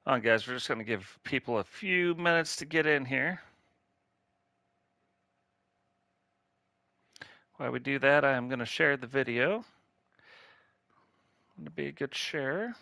Hold on, guys, we're just going to give people a few minutes to get in here. While we do that, I'm going to share the video. Going to be a good share.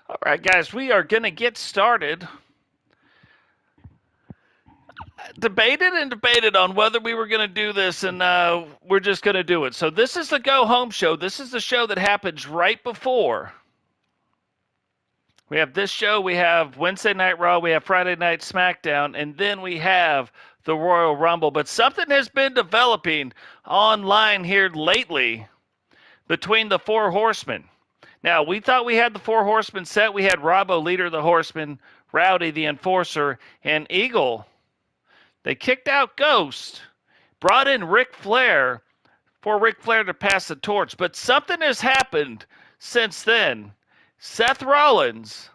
All right, guys, we are going to get started. Debated on whether we were going to do this, and we're just going to do it. So this is the Go Home show. This is the show that happens right before. We have this show, we have Wednesday Night Raw, we have Friday Night SmackDown, and then we have the Royal Rumble. But something has been developing online here lately between the Four Horsemen. Now, we thought we had the Four Horsemen set. We had Robbo, leader of the Horsemen, Rowdy, the Enforcer, and Eagle. They kicked out Ghost, brought in Ric Flair for Ric Flair to pass the torch. But something has happened since then. Seth Rollins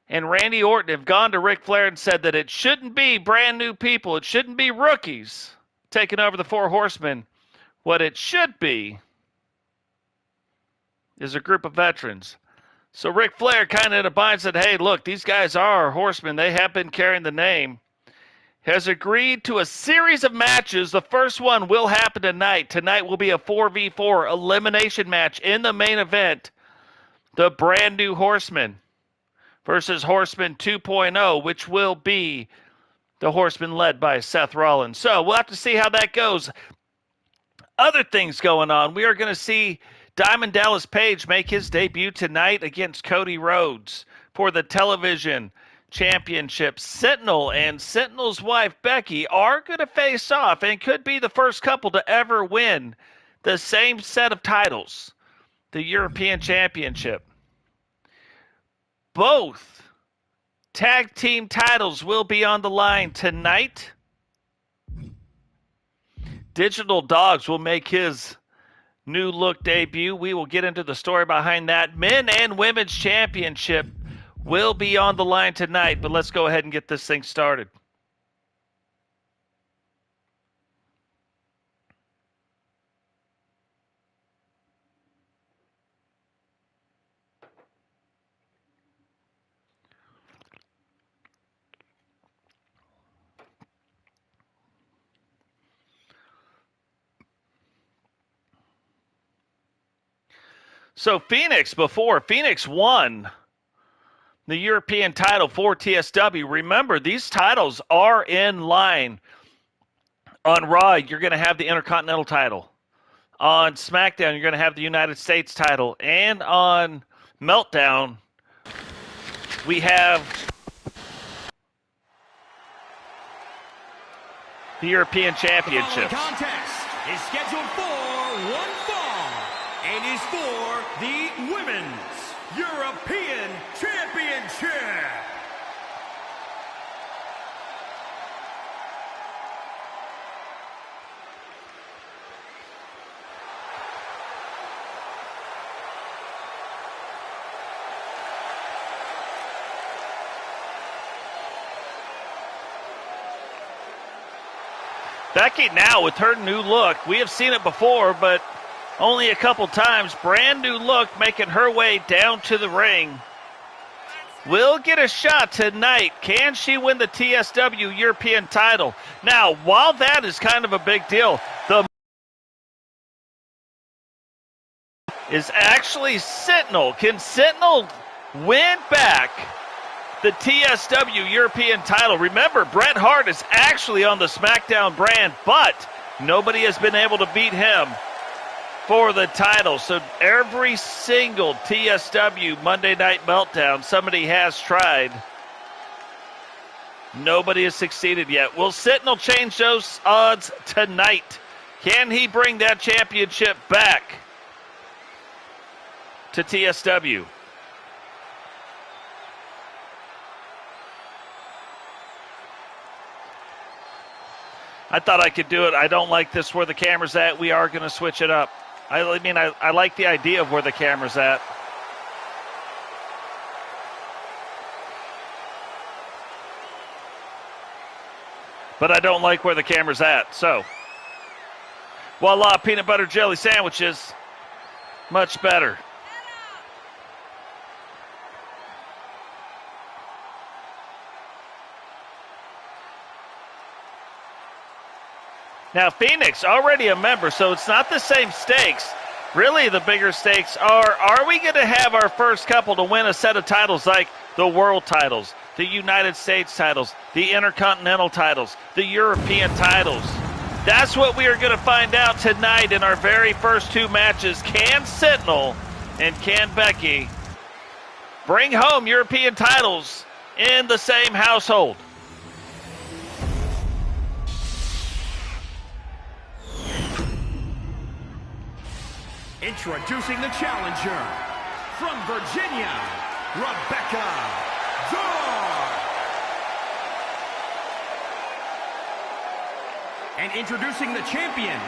and Randy Orton have gone to Ric Flair and said that it shouldn't be brand new people. It shouldn't be rookies taking over the Four Horsemen. What it should be is a group of veterans. So Ric Flair kind of abides that, hey, look, these guys are horsemen. They have been carrying the name. Has agreed to a series of matches. The first one will happen tonight. Tonight will be a 4v4 elimination match in the main event. The brand new Horsemen versus Horseman 2.0, which will be the Horseman led by Seth Rollins. So we'll have to see how that goes. Other things going on. We are going to see Diamond Dallas Page make his debut tonight against Cody Rhodes for the television championship. Sentinel and Sentinel's wife Becky are going to face off and could be the first couple to ever win the same set of titles, the European Championship. Both tag team titles will be on the line tonight. Digital Dogs will make his new look debut. We will get into the story behind that. Men and Women's Championship will be on the line tonight, but let's go ahead and get this thing started. So Phoenix won the European title for TSW. Remember, these titles are in line. On Raw, you're going to have the Intercontinental title. On SmackDown, you're going to have the United States title. And on Meltdown, we have the European Championship. The contest is scheduled for one fall and is for the Women's European Championship. Becky now with her new look. We have seen it before, but only a couple times. Brand new look, making her way down to the ring. Will get a shot tonight. Can she win the TSW European title? Now, while that is kind of a big deal, the is actually Sentinel. Can Sentinel win back the TSW European title? Remember, Bret Hart is actually on the SmackDown brand, but nobody has been able to beat him. for the title. So every single TSW Monday Night Meltdown somebody has tried, nobody has succeeded yet. Will Sentinel change those odds tonight? Can he bring that championship back to TSW? I thought I could do it. I don't like this where the camera's at. We are going to switch it up. I like the idea of where the camera's at. But I don't like where the camera's at. So, voila, peanut butter jelly sandwiches. Much better. Now, Phoenix, already a member, so it's not the same stakes. Really, the bigger stakes are we going to have our first couple to win a set of titles like the world titles, the United States titles, the Intercontinental titles, the European titles? That's what we are going to find out tonight in our very first two matches. Can Sentinel and can Becky bring home European titles in the same household? Introducing the challenger, from Virginia, Rebecca Dawes. And introducing the champion,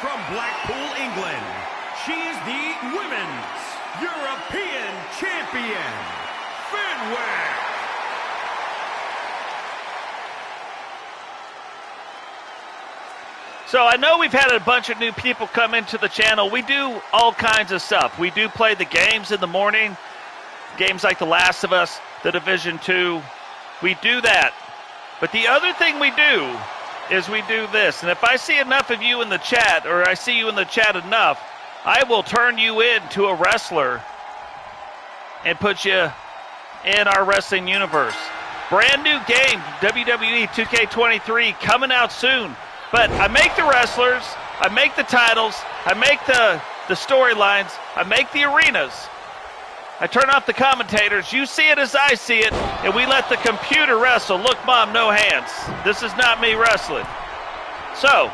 from Blackpool, England, she is the Women's European Champion, Fenwick. So I know we've had a bunch of new people come into the channel. We do all kinds of stuff. We do play the games in the morning, games like The Last of Us, The Division 2. We do that. But the other thing we do is we do this. And if I see enough of you in the chat, or I see you in the chat enough, I will turn you into a wrestler and put you in our wrestling universe. Brand new game, WWE 2K23, coming out soon. But I make the wrestlers, I make the titles, I make the storylines, I make the arenas. I turn off the commentators. You see it as I see it, and we let the computer wrestle. Look, Mom, no hands. This is not me wrestling. So,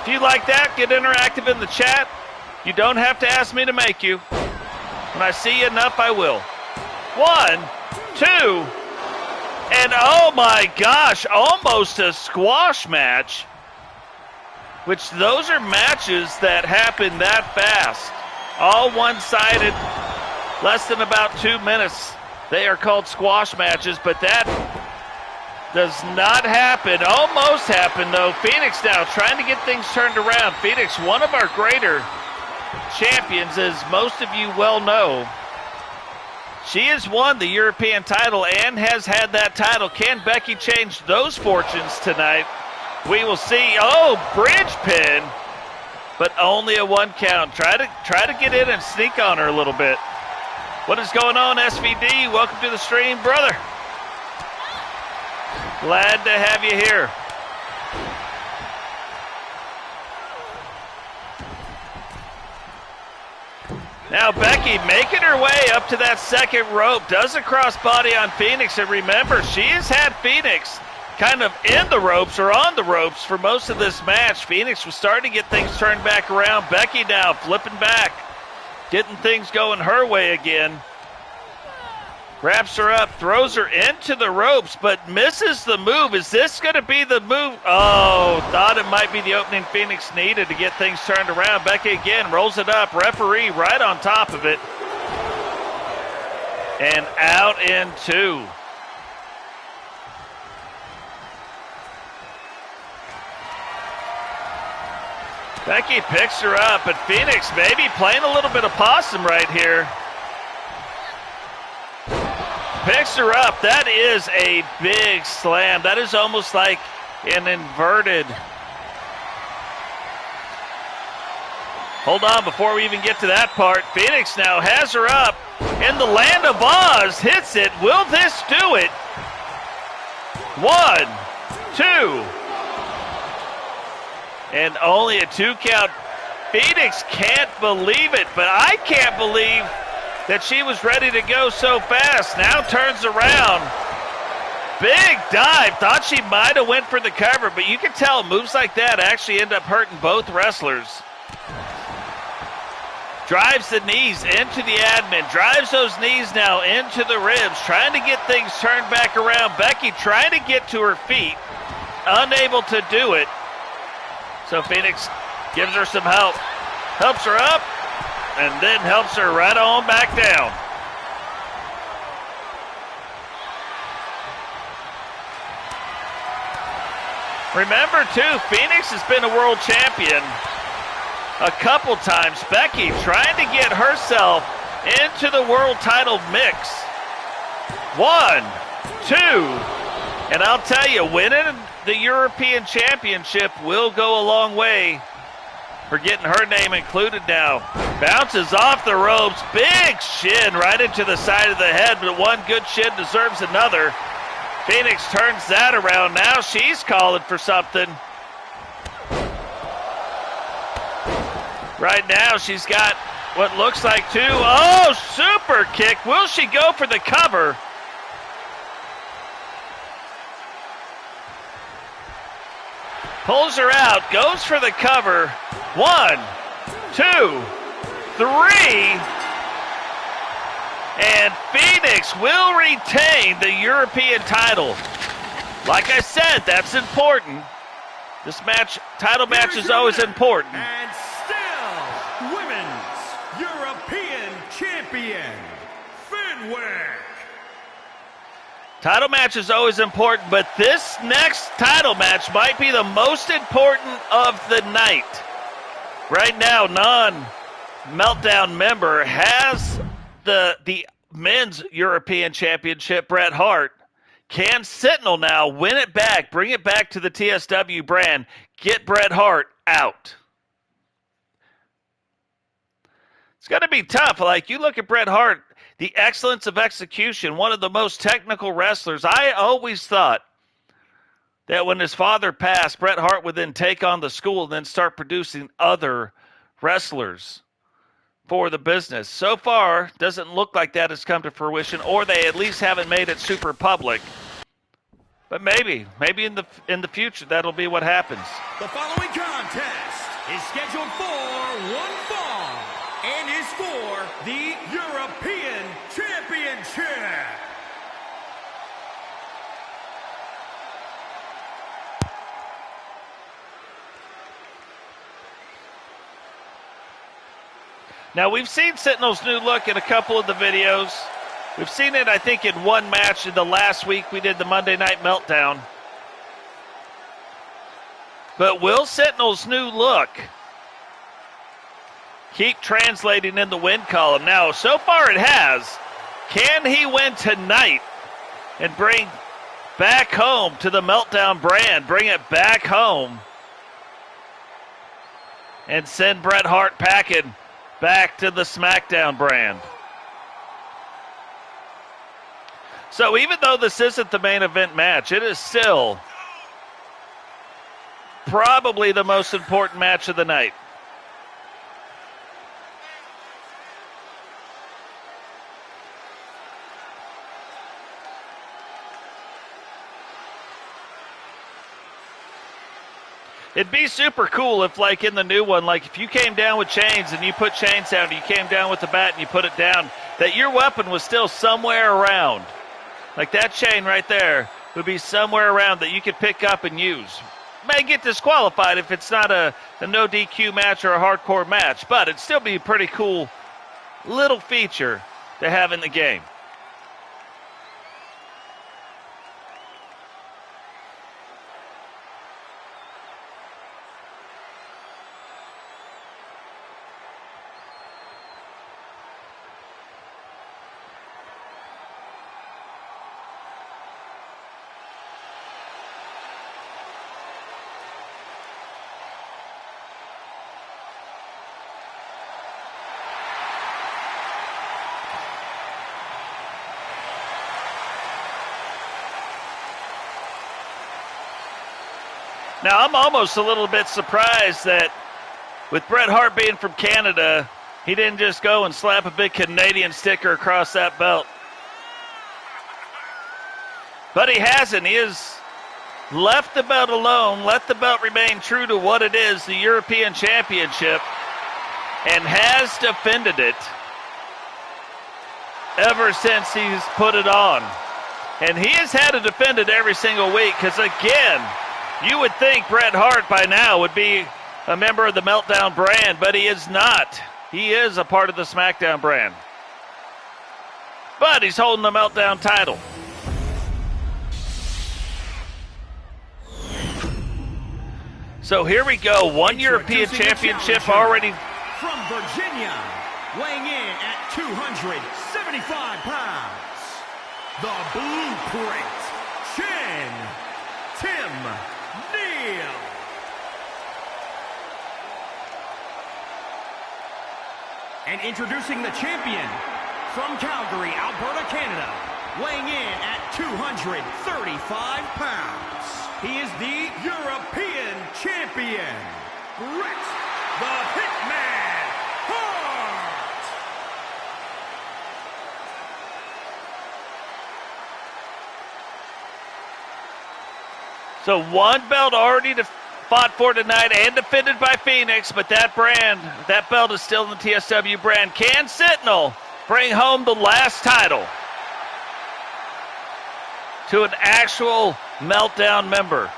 if you like that, get interactive in the chat. You don't have to ask me to make you. When I see you enough, I will. 1, 2... And oh my gosh, almost a squash match. Which those are matches that happen that fast. All one-sided, less than about 2 minutes. They are called squash matches, but that does not happen. Almost happened though. Phoenix now trying to get things turned around. Phoenix, one of our greater champions, as most of you well know. She has won the European title and has had that title. Can Becky change those fortunes tonight? We will see. Oh, bridge pin, but only a 1 count. Try to get in and sneak on her a little bit. What is going on, SVD? Welcome to the stream, brother. Glad to have you here. Now Becky making her way up to that second rope, does a crossbody on Phoenix, and remember, she has had Phoenix kind of in the ropes or on the ropes for most of this match. Phoenix was starting to get things turned back around. Becky now flipping back, getting things going her way again. Wraps her up, throws her into the ropes, but misses the move. Is this going to be the move? Oh, thought it might be the opening Phoenix needed to get things turned around. Becky again rolls it up. Referee right on top of it. And out in 2. Becky picks her up, but Phoenix maybe playing a little bit of possum right here. Picks her up. That is a big slam. That is almost like an inverted. Hold on before we even get to that part. Phoenix now has her up in the land of Oz. Hits it. Will this do it? 1, 2. And only a 2 count. Phoenix can't believe it, but I can't believe that she was ready to go so fast. Now turns around. Big dive. Thought she might have went for the cover, but you can tell moves like that actually end up hurting both wrestlers. Drives the knees into the admin. Drives those knees now into the ribs. Trying to get things turned back around. Becky trying to get to her feet. Unable to do it. So Phoenix gives her some help. Helps her up. And then helps her right on back down. Remember, too, Phoenix has been a world champion a couple times. Becky trying to get herself into the world title mix. 1, 2, and I'll tell you, winning the European Championship will go a long way for getting her name included now. Bounces off the ropes. Big shin right into the side of the head, but one good shin deserves another. Phoenix turns that around. Now she's calling for something. Right now she's got what looks like 2. Oh, super kick. Will she go for the cover? Pulls her out, goes for the cover. 1, 2, 3. And Phoenix will retain the European title. Like I said, that's important. This title match is always important. And still, Women's European Champion, Fenwick. Title match is always important, but this next title match might be the most important of the night. Right now, non-Meltdown member has the men's European Championship, Bret Hart. Can Sentinel now win it back, bring it back to the TSW brand, get Bret Hart out? It's going to be tough. Like, you look at Bret Hart, the excellence of execution, one of the most technical wrestlers. I always thought that when his father passed, Bret Hart would then take on the school and then start producing other wrestlers for the business. So far, doesn't look like that has come to fruition, or they at least haven't made it super public. But maybe in the future, that'll be what happens. The following contest is scheduled for one fall and is for the European Championship. Now, we've seen Sentinel's new look in a couple of the videos. We've seen it, I think, in one match in the last week we did the Monday Night Meltdown. But will Sentinel's new look keep translating in the win column? Now, so far it has. Can he win tonight and bring back home to the Meltdown brand, bring it back home, and send Bret Hart packing back to the SmackDown brand? So even though this isn't the main event match, it is still probably the most important match of the night. It'd be super cool if, like in the new one, like if you came down with chains and you put chains down, and you came down with the bat and you put it down, that your weapon was still somewhere around. Like that chain right there would be somewhere around that you could pick up and use. May get disqualified if it's not a no DQ match or a hardcore match, but it'd still be a pretty cool little feature to have in the game. Now, I'm almost a little bit surprised that with Bret Hart being from Canada, he didn't just go and slap a big Canadian sticker across that belt. But he hasn't. He has left the belt alone, let the belt remain true to what it is, the European Championship, and has defended it ever since he's put it on. And he has had to defend it every single week because, again, you would think Bret Hart by now would be a member of the Meltdown brand, but he is not. He is a part of the SmackDown brand. But he's holding the Meltdown title. So here we go. One European Championship already. From Virginia, weighing in at 275 pounds, the Blueprint, Tim Neal. And introducing the champion from Calgary, Alberta, Canada, weighing in at 235 pounds. He is the European champion, Bret the Hitman Hart. So one belt already fought for tonight and defended by Phoenix, but that belt is still in the TSW brand. Can Sentinel bring home the last title to an actual Meltdown member?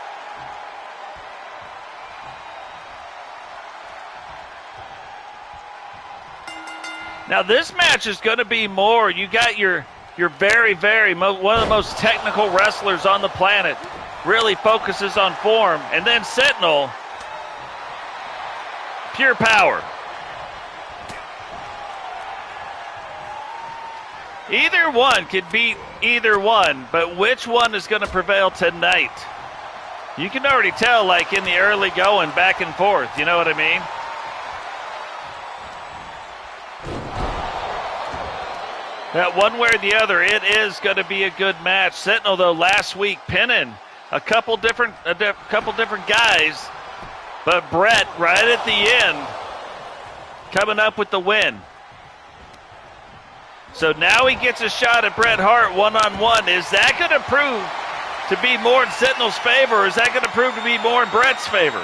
Now this match is going to be more. You got your very, one of the most technical wrestlers on the planet. Really focuses on form. And then Sentinel, pure power. Either one could beat either one, but which one is going to prevail tonight? You can already tell, like in the early going, back and forth. You know what I mean? That one way or the other, it is going to be a good match. Sentinel, though, last week pinning a couple different guys, but Bret right at the end coming up with the win. So now he gets a shot at Bret Hart one-on-one. Is that going to prove to be more in Sentinel's favor, or is that going to prove to be more in Bret's favor?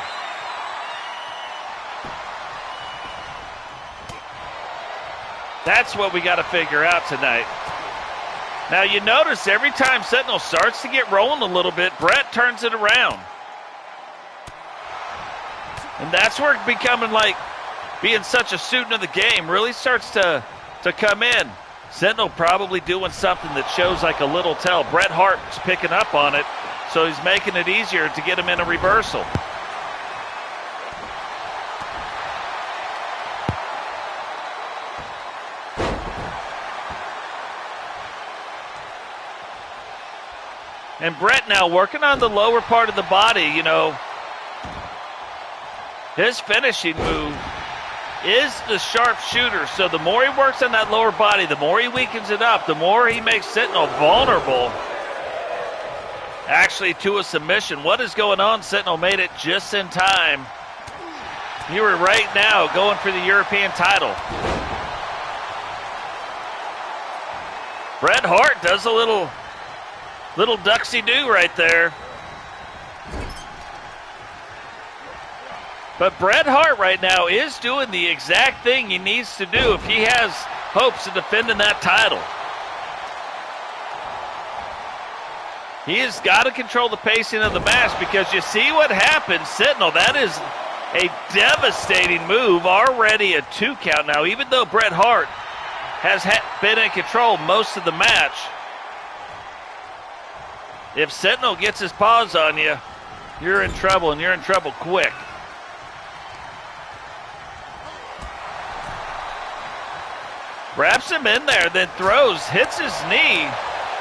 That's what we got to figure out tonight. Now you notice every time Sentinel starts to get rolling a little bit, Bret turns it around. And that's where becoming like being such a student of the game really starts to come in. Sentinel probably doing something that shows like a little tell. Bret Hart's picking up on it, so he's making it easier to get him in a reversal. And Bret now working on the lower part of the body, you know. His finishing move is the sharpshooter. So the more he works on that lower body, the more he weakens it up, the more he makes Sentinel vulnerable actually to a submission. What is going on? Sentinel made it just in time. You were right now going for the European title. Bret Hart does a little ducksy-do right there. But Bret Hart right now is doing the exact thing he needs to do if he has hopes of defending that title. He has got to control the pacing of the match, because you see what happens. Sentinel, that is a devastating move. Already a 2 count now, even though Bret Hart has been in control most of the match. If Sentinel gets his paws on you, you're in trouble, and you're in trouble quick. Wraps him in there, then throws, hits his knee,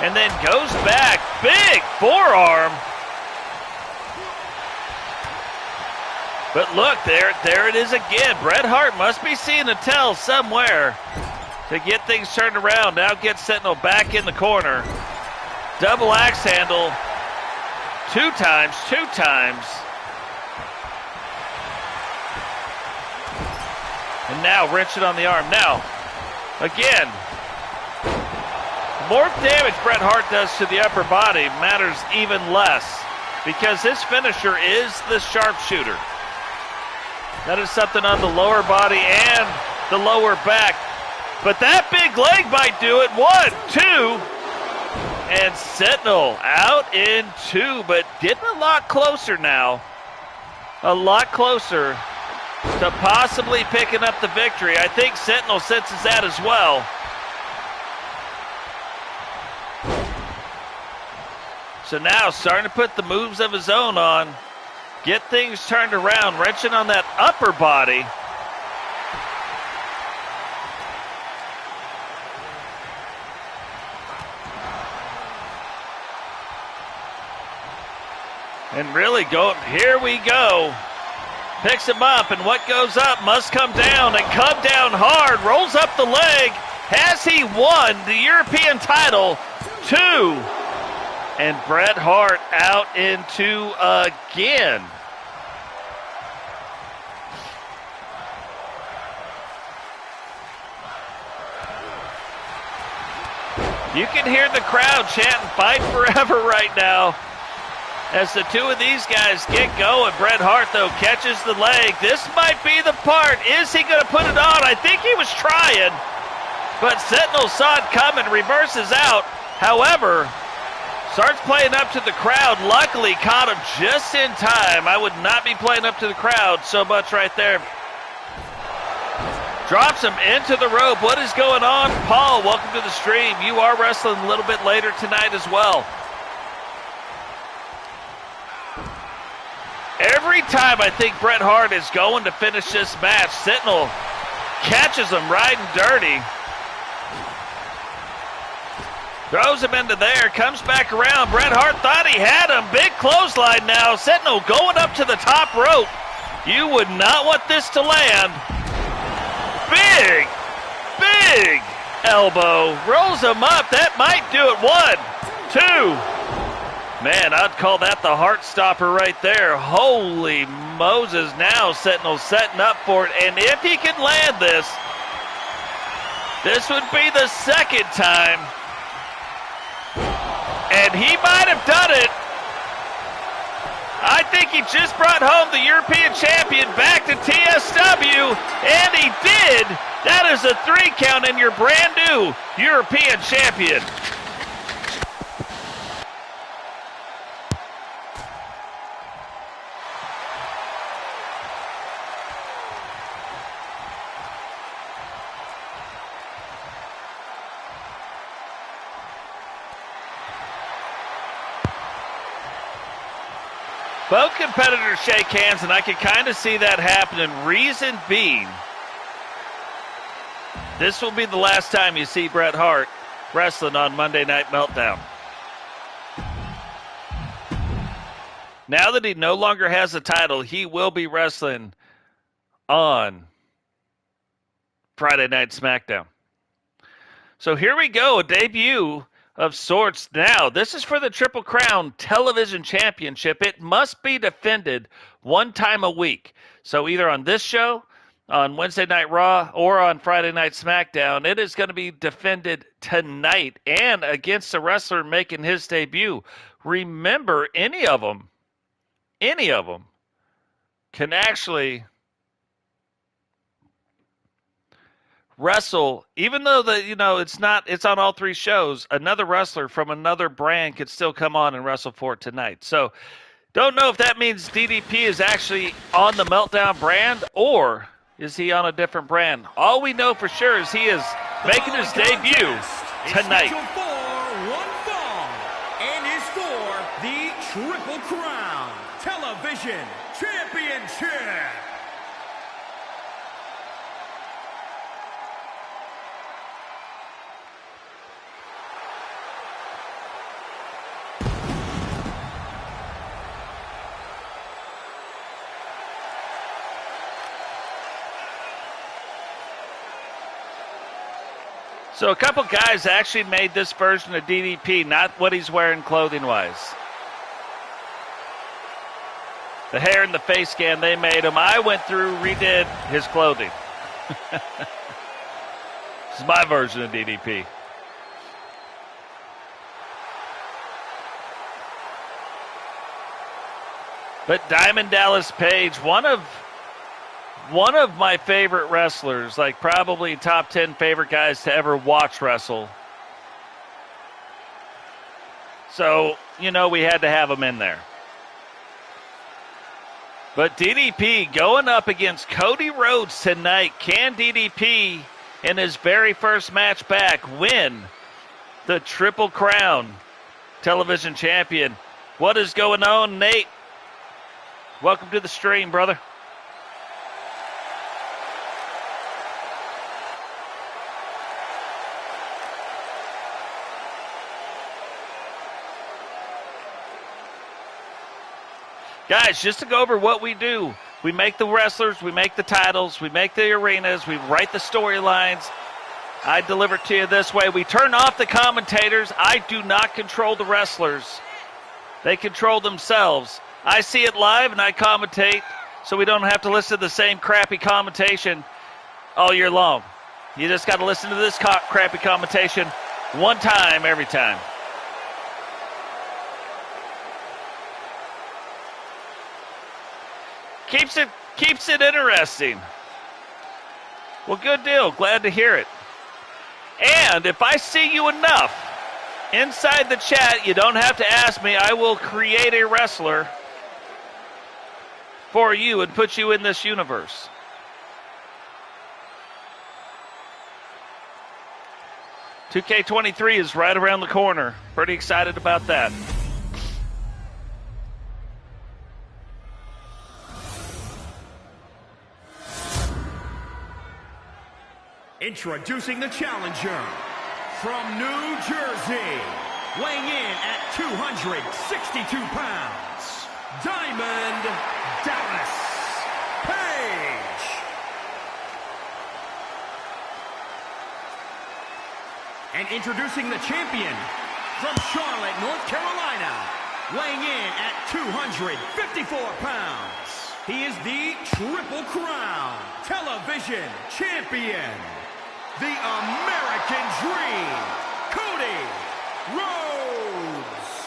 and then goes back. Big forearm. But look, there it is again. Bret Hart must be seeing a tell somewhere to get things turned around. Now gets Sentinel back in the corner. Double axe handle. Two times. And now wrenching on the arm. Now, again, the more damage Bret Hart does to the upper body matters even less because his finisher is the sharpshooter. That is something on the lower body and the lower back. But that big leg might do it. 1, 2, and Sentinel out in 2, but getting a lot closer now. A lot closer to possibly picking up the victory. I think Sentinel senses that as well. So now starting to put the moves of his own on. Get things turned around, wrenching on that upper body. And really here we go. Picks him up, and what goes up must come down, and come down hard. Rolls up the leg. Has he won the European title? 2. And Bret Hart out in 2 again. You can hear the crowd chanting "Fight Forever" right now. As the 2 of these guys get going, Bret Hart, though, catches the leg. This might be the part. Is he going to put it on? I think he was trying, but Sentinel saw it coming, reverses out. However, starts playing up to the crowd. Luckily, caught him just in time. I would not be playing up to the crowd so much right there. Drops him into the rope. What is going on? Paul, welcome to the stream. You are wrestling a little bit later tonight as well. Every time I think Bret Hart is going to finish this match, Sentinel catches him riding dirty. Throws him into there, comes back around. Bret Hart thought he had him. Big clothesline now. Sentinel going up to the top rope. You would not want this to land. Big elbow. Rolls him up. That might do it. 1, 2. Man, I'd call that the heart stopper right there. Holy Moses. Now Sentinel setting up for it. And if he can land this would be the second time. And he might have done it. I think he just brought home the European champion back to TSW. And he did. That is a 3 count and your brand new European champion. Both competitors shake hands, and I can kind of see that happening. Reason being, this will be the last time you see Bret Hart wrestling on Monday Night Meltdown. Now that he no longer has a title, he will be wrestling on Friday Night SmackDown. So here we go, a debut of sorts. Now, this is for the Triple Crown Television Championship. It must be defended 1 time a week. So either on this show, on Wednesday Night Raw, or on Friday Night SmackDown. It is going to be defended tonight and against a wrestler making his debut. Remember, any of them can actually wrestle, even though it's on all 3 shows. Another wrestler from another brand could still come on and wrestle for it tonight. So don't know if that means DDP is actually on the Meltdown brand or is he on a different brand. All we know for sure is he is making his debut tonight. One fall, and is for the Triple Crown Television Championship. So a couple guys actually made this version of DDP, not what he's wearing clothing-wise. The hair and the face scan, they made him. I went through, redid his clothing. This is my version of DDP. But Diamond Dallas Page, one of my favorite wrestlers, like probably top 10 favorite guys to ever watch wrestle. So, you know, we had to have him in there. But DDP going up against Cody Rhodes tonight. Can DDP, in his very first match back, win the Triple Crown television champion? What is going on, Nate? Welcome to the stream, brother. Guys, just to go over what we do, we make the wrestlers, we make the titles, we make the arenas, we write the storylines. I deliver to you this way. We turn off the commentators. I do not control the wrestlers. They control themselves. I see it live and I commentate, so we don't have to listen to the same crappy commentation all year long. You just got to listen to this crappy commentation one time every time. Keeps it interesting. Well, good deal. Glad to hear it. And if I see you enough inside the chat, you don't have to ask me. I will create a wrestler for you and put you in this universe. $2K23 is right around the corner. Pretty excited about that. Introducing the challenger from New Jersey, weighing in at 262 pounds, Diamond Dallas Page. And introducing the champion from Charlotte, North Carolina, weighing in at 254 pounds. He is the Triple Crown Television Champion, the American Dream, Cody Rhodes.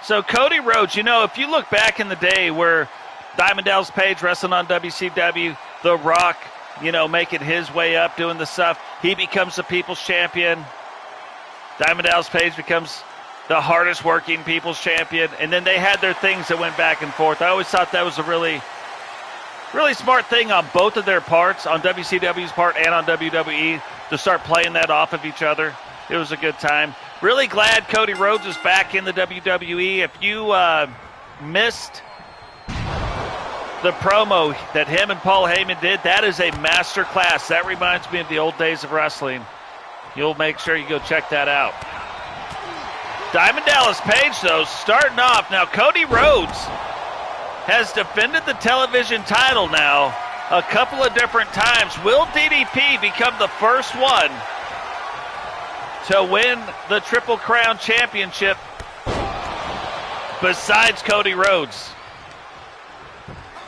So Cody Rhodes, you know, if you look back in the day where Diamond Dallas Page wrestling on WCW, The Rock, you know, making his way up, doing the stuff, he becomes the People's Champion. Diamond Dallas Page becomes the hardest working People's Champion. And then they had their things that went back and forth. I always thought that was a really smart thing on both of their parts, on WCW's part and on WWE, to start playing that off of each other. It was a good time. Really glad Cody Rhodes is back in the WWE. If you missed the promo that him and Paul Heyman did, that is a master class. That reminds me of the old days of wrestling. You'll make sure you go check that out. Diamond Dallas Page, though, starting off. Now, Cody Rhodes has defended the television title now a couple of different times. Will DDP become the first one to win the Triple Crown Championship besides Cody Rhodes?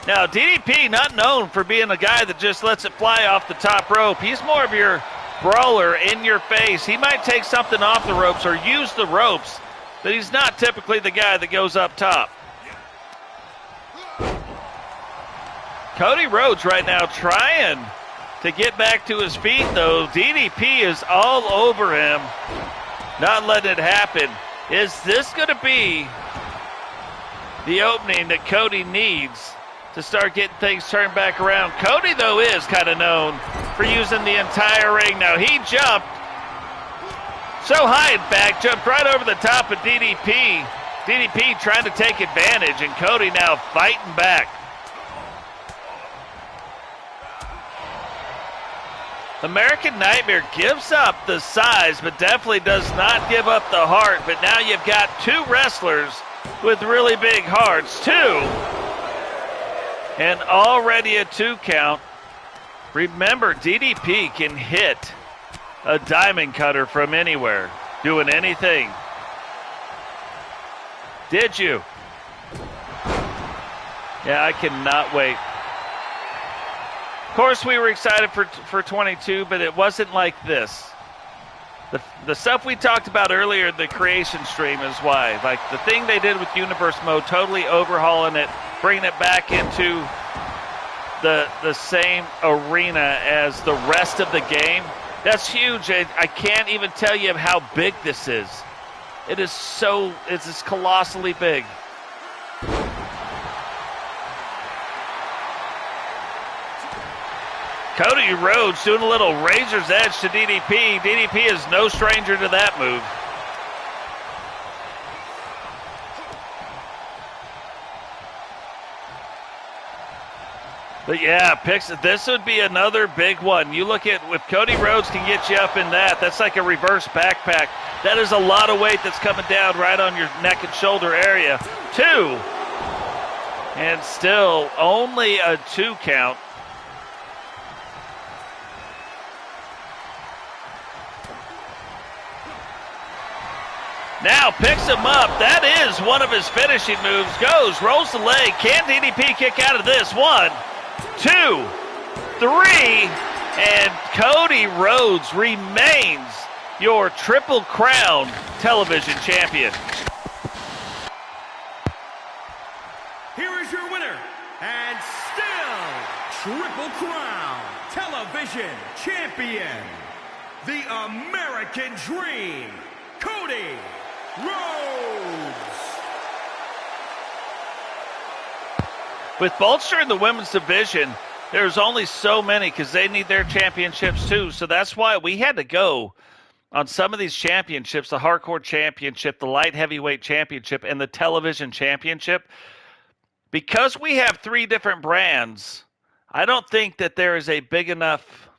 Now, DDP, not known for being a guy that just lets it fly off the top rope. He's more of your brawler, in your face. He might take something off the ropes or use the ropes, but he's not typically the guy that goes up top. Cody Rhodes right now trying to get back to his feet, though. DDP is all over him, not letting it happen. Is this going to be the opening that Cody needs to start getting things turned back around? Cody, though, is kind of known for using the entire ring. Now, he jumped so high, in fact, jumped right over the top of DDP. DDP trying to take advantage, and Cody now fighting back. American Nightmare gives up the size, but definitely does not give up the heart. But now you've got two wrestlers with really big hearts, two. And already a 2 count. Remember, DDP can hit a diamond cutter from anywhere, doing anything. Did you? Yeah, I cannot wait. course, we were excited for 22, but it wasn't like this. The stuff we talked about earlier, the creation stream, is why. Like the thing they did with Universe Mode, totally overhauling it, bringing it back into the same arena as the rest of the game. That's huge. I can't even tell you how big this is. It's just colossally big. Cody Rhodes doing a little razor's edge to DDP. DDP is no stranger to that move. But yeah, this would be another big one. You look at, if Cody Rhodes can get you up in that's like a reverse backpack. That is a lot of weight that's coming down right on your neck and shoulder area. 2. And still only a 2 count. Now picks him up. That is one of his finishing moves. Goes, rolls the leg. Can DDP kick out of this? 1, 2, 3. And Cody Rhodes remains your Triple Crown television champion. Here is your winner, and still Triple Crown television champion, the American Dream, Cody Rhodes. With bolstering the women's division, there's only so many because they need their championships too. So that's why we had to go on some of these championships, the Hardcore Championship, the Light Heavyweight Championship, and the Television Championship. Because we have 3 different brands, I don't think that there is a big enough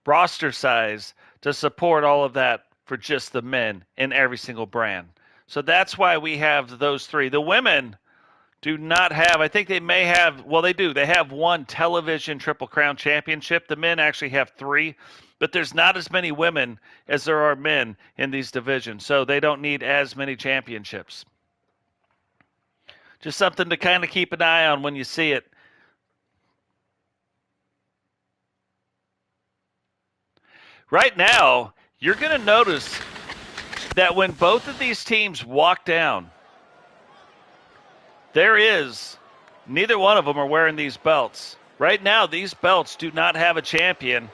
roster size to support all of that for just the men in every single brand. So that's why we have those 3. The women do not have, I think they may have, well, they do. They have 1 television Triple Crown championship. The men actually have 3, but there's not as many women as there are men in these divisions, so they don't need as many championships. Just something to kind of keep an eye on when you see it. Right now, you're going to notice that when both of these teams walk down, neither one of them are wearing these belts. Right now, these belts do not have a champion.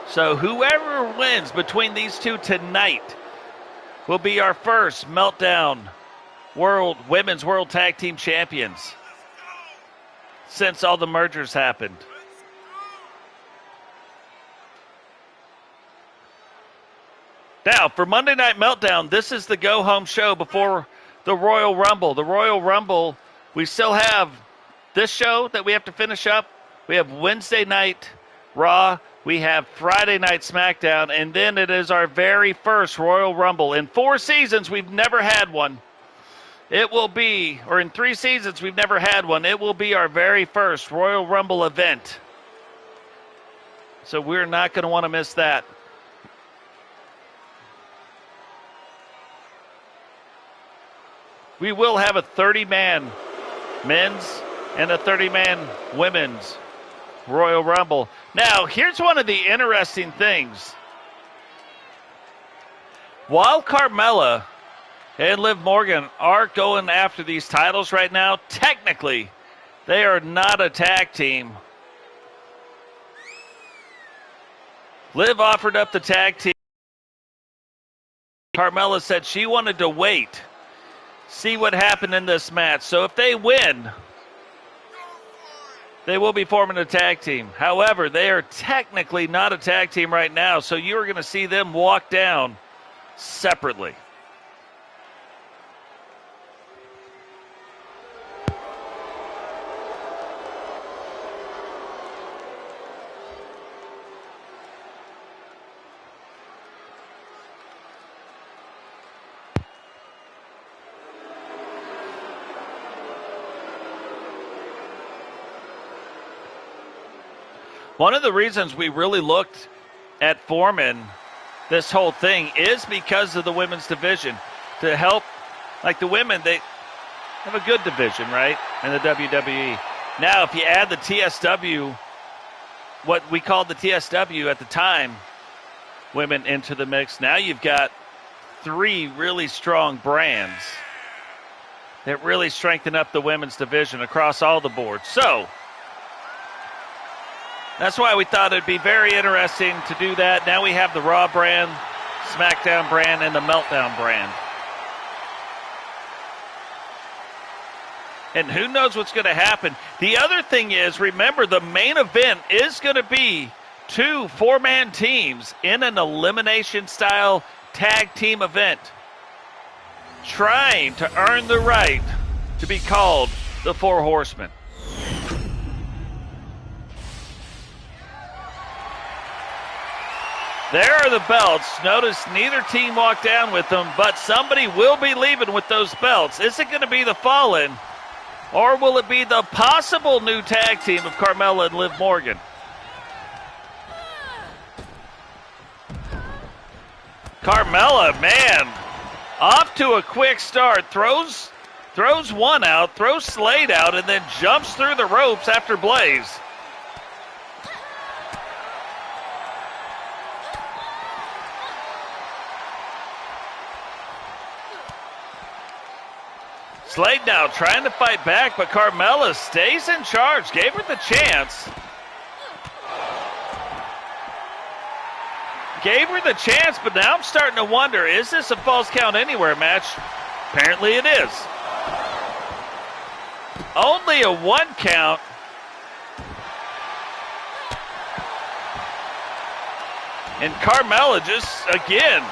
So whoever wins between these two tonight will be our first Meltdown Women's World Tag Team Champions since all the mergers happened. Now, for Monday Night Meltdown, this is the go-home show before the Royal Rumble. The Royal Rumble, we still have this show that we have to finish up. We have Wednesday night Raw. We have Friday night SmackDown. And then it is our very first Royal Rumble. In 4 seasons, we've never had one. It will be, or in 3 seasons, we've never had one. It will be our very first Royal Rumble event. So we're not going to want to miss that. We will have a 30-man men's and a 30-man women's Royal Rumble. Now, here's one of the interesting things. While Carmella and Liv Morgan are going after these titles right now, technically, they are not a tag team. Liv offered up the tag team. Carmella said she wanted to wait, see what happened in this match. So if they win, they will be forming a tag team. However, they are technically not a tag team right now, so you're going to see them walk down separately. One of the reasons we really looked at forming this whole thing is because of the women's division. To help, like the women, have a good division, right, in the WWE. Now, if you add the TSW, what we called the TSW at the time, women into the mix, now you've got 3 really strong brands that really strengthen up the women's division across all the boards. So that's why we thought it'd be very interesting to do that. Now we have the Raw brand, SmackDown brand, and the Meltdown brand. And who knows what's going to happen. The other thing is, remember, the main event is going to be 2 4-man teams in an elimination-style tag team event, trying to earn the right to be called the 4 Horsemen. There are the belts. Notice neither team walked down with them, but somebody will be leaving with those belts. Is it going to be the Fallen, or will it be the possible new tag team of Carmella and Liv Morgan? Carmella, man, off to a quick start. Throws one out, throws Slade out, and then jumps through the ropes after Blaze. Slade now trying to fight back, but Carmella stays in charge. Gave her the chance. Gave her the chance, but now I'm starting to wonder, is this a Falls Count Anywhere match? Apparently it is. Only a 1 count. And Carmella just, again,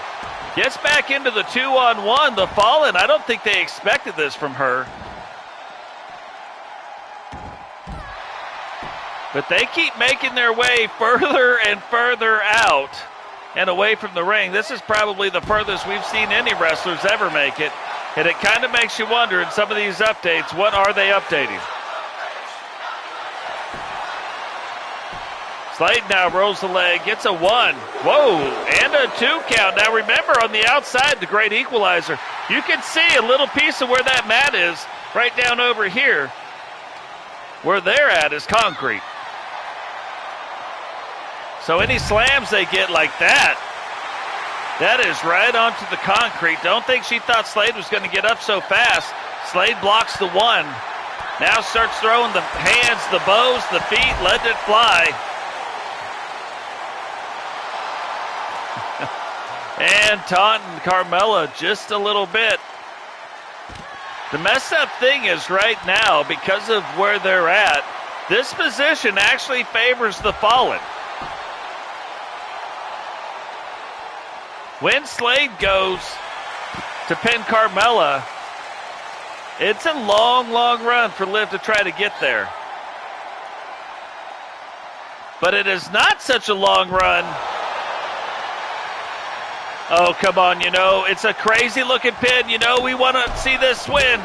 gets back into the 2-on-1. The Fallen, I don't think they expected this from her. But they keep making their way further and further out and away from the ring. This is probably the furthest we've seen any wrestlers ever make it. And it kind of makes you wonder in some of these updates, what are they updating? Slade now rolls the leg, gets a 1. Whoa, and a 2 count. Now remember, on the outside, the great equalizer, you can see a little piece of where that mat is right down over here. Where they're at is concrete. So any slams they get like that, that is right onto the concrete. Don't think she thought Slade was going to get up so fast. Slade blocks the 1. Now starts throwing the hands, the bows, the feet, letting it fly. And taunting Carmella just a little bit. The messed up thing is right now, because of where they're at, this position actually favors the Fallen. When Slade goes to pin Carmella, it's a long, long run for Liv to try to get there. But it is not such a long run. Oh, come on, you know, it's a crazy looking pin. You know, we want to see this win.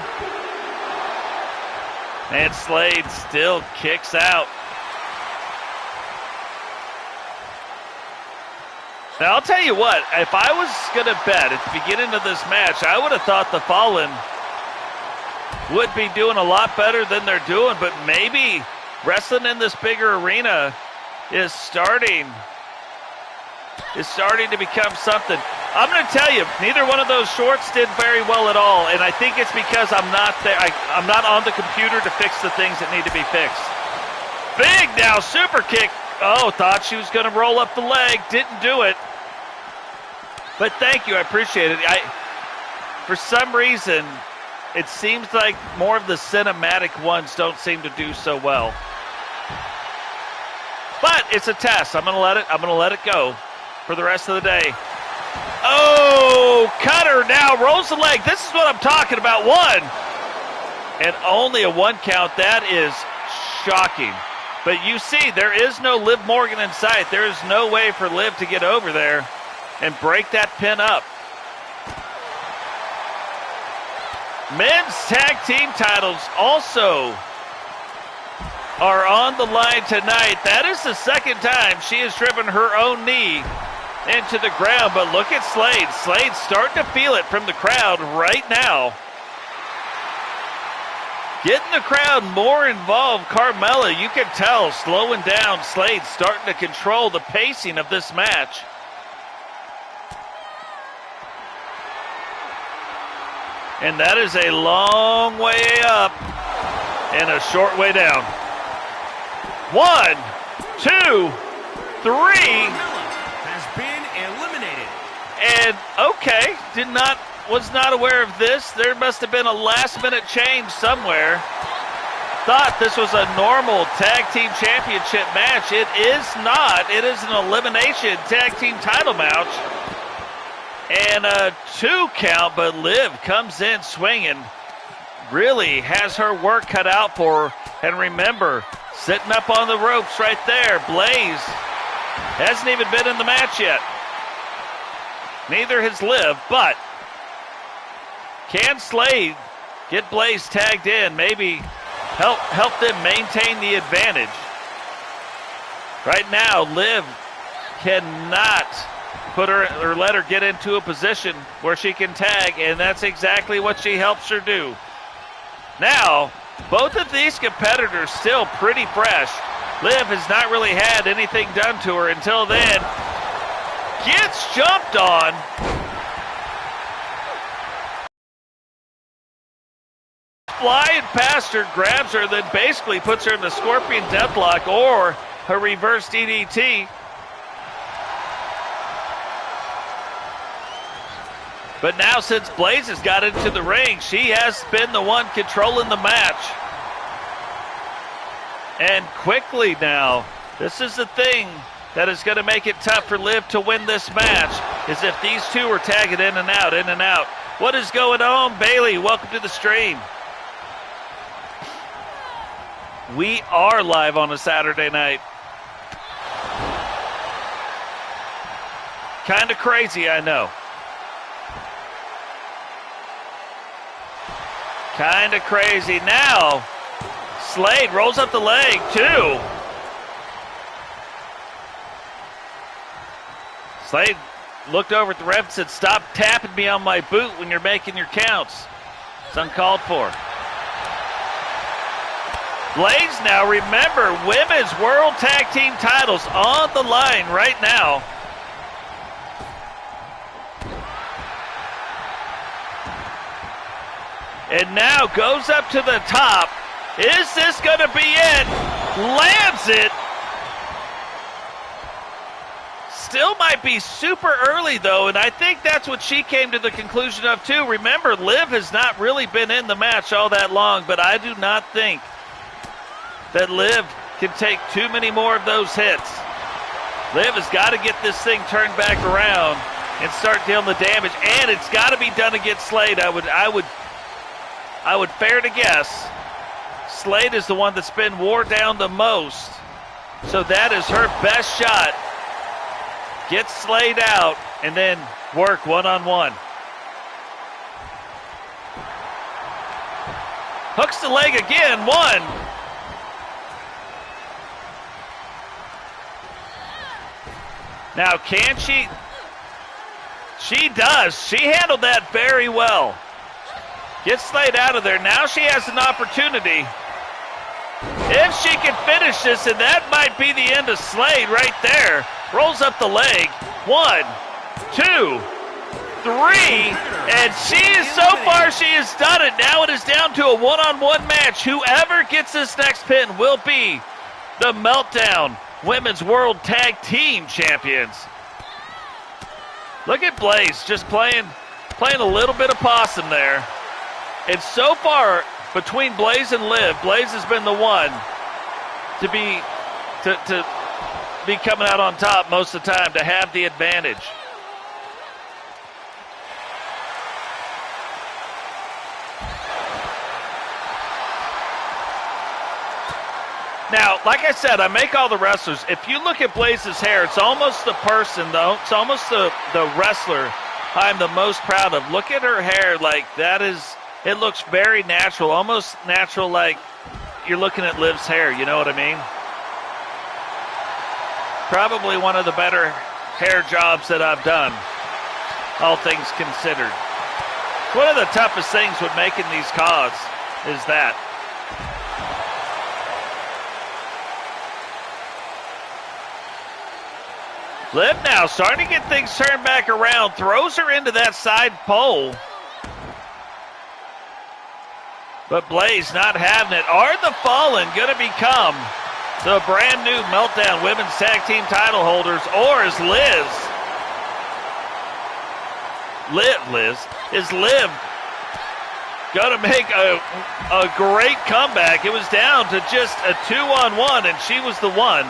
And Slade still kicks out. Now, I'll tell you what, if I was going to bet at the beginning of this match, I would have thought the Fallen would be doing a lot better than they're doing, but maybe wrestling in this bigger arena is starting to become something. I'm going to tell you, neither one of those shorts did very well at all, and I think it's because I'm not there. I'm not on the computer to fix the things that need to be fixed. Big now, super kick. Oh, thought she was going to roll up the leg, didn't do it. But thank you, I appreciate it. For some reason, it seems like more of the cinematic ones don't seem to do so well. But it's a test. I'm gonna let it go for the rest of the day. Oh, cutter now rolls the leg. This is what I'm talking about. 1. And only a 1 count. That is shocking. But you see, there is no Liv Morgan in sight. There is no way for Liv to get over there and break that pin up. Men's tag team titles also are on the line tonight. That is the second time she has driven her own knee into the ground. But look at Slade. Slade's starting to feel it from the crowd right now. Getting the crowd more involved. Carmella, you can tell, slowing down. Slade starting to control the pacing of this match. And that is a long way up and a short way down. 1, 2, 3. Has been eliminated. And okay, was not aware of this. There must have been a last-minute change somewhere. Thought this was a normal tag team championship match. It is not. It is an elimination tag team title match. And a 2 count, but Liv comes in swinging. Really has her work cut out for her. And remember, sitting up on the ropes right there, Blaze hasn't even been in the match yet. Neither has Liv, but can Slade get Blaze tagged in? Maybe help them maintain the advantage. Right now, Liv cannot put her or let her get into a position where she can tag, and that's exactly what she helps her do. Now, both of these competitors still pretty fresh. Liv has not really had anything done to her until then. Gets jumped on. Flying past her, grabs her, then basically puts her in the Scorpion Deathlock or her reverse DDT. But now since Blaze has got into the ring, she has been the one controlling the match. And quickly now, this is the thing that is going to make it tough for Liv to win this match, is if these two are tagging in and out, in and out. What is going on, Bailey? Welcome to the stream. We are live on a Saturday night. Kind of crazy, I know. Kind of crazy. Now, Slade rolls up the leg, too. Slade looked over at the ref and said, "Stop tapping me on my boot when you're making your counts. It's uncalled for." Blaze now, remember, Women's World Tag Team titles on the line right now. And now goes up to the top. Is this going to be it? Lands it. Still might be super early, though, and I think that's what she came to the conclusion of, too. Remember, Liv has not really been in the match all that long, but I do not think that Liv can take too many more of those hits. Liv has got to get this thing turned back around and start dealing the damage, and it's got to be done against Slade. I would fair to guess Slade is the one that's been wore down the most, so that is her best shot. Get Slade out and then work one-on-one. Hooks the leg again, one. Now, can she? She does. She handled that very well. Gets Slade out of there. Now she has an opportunity. If she can finish this, and that might be the end of Slade right there. Rolls up the leg. 1, 2, 3. And so far she has done it. Now it is down to a one-on-one match. Whoever gets this next pin will be the Meltdown Women's World Tag Team Champions. Look at Blaze just playing a little bit of possum there. And so far, between Blaze and Liv, Blaze has been the one to be coming out on top most of the time, to have the advantage. Now, like I said, I make all the wrestlers. If you look at Blaze's hair, it's almost the person, though. It's almost the wrestler I'm the most proud of. Look at her hair. Like, that is, it looks very natural, almost natural, like you're looking at Liv's hair. You know what I mean? Probably one of the better hair jobs that I've done, all things considered. One of the toughest things with making these cards is that. Liv now starting to get things turned back around. Throws her into that side pole. But Blaze not having it. Are the Fallen going to become the brand new Meltdown Women's Tag Team title holders? Or is Liv going to make a great comeback? It was down to just a 2-on-1, and she was the one.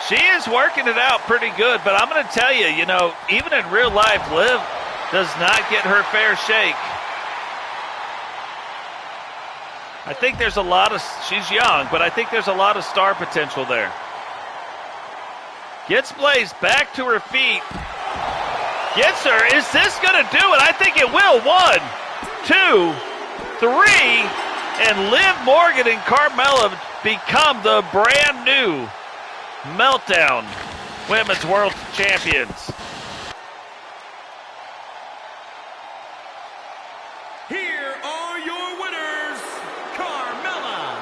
She is working it out pretty good, but I'm going to tell you, even in real life, Liv does not get her fair shake. I think there's a lot of, she's young, but I think there's a lot of star potential there. Gets Blaze back to her feet. Gets her. Is this going to do it? I think it will. 1, 2, 3, and Liv Morgan and Carmella become the brand new Meltdown Women's World Champions. Here are your winners, Carmella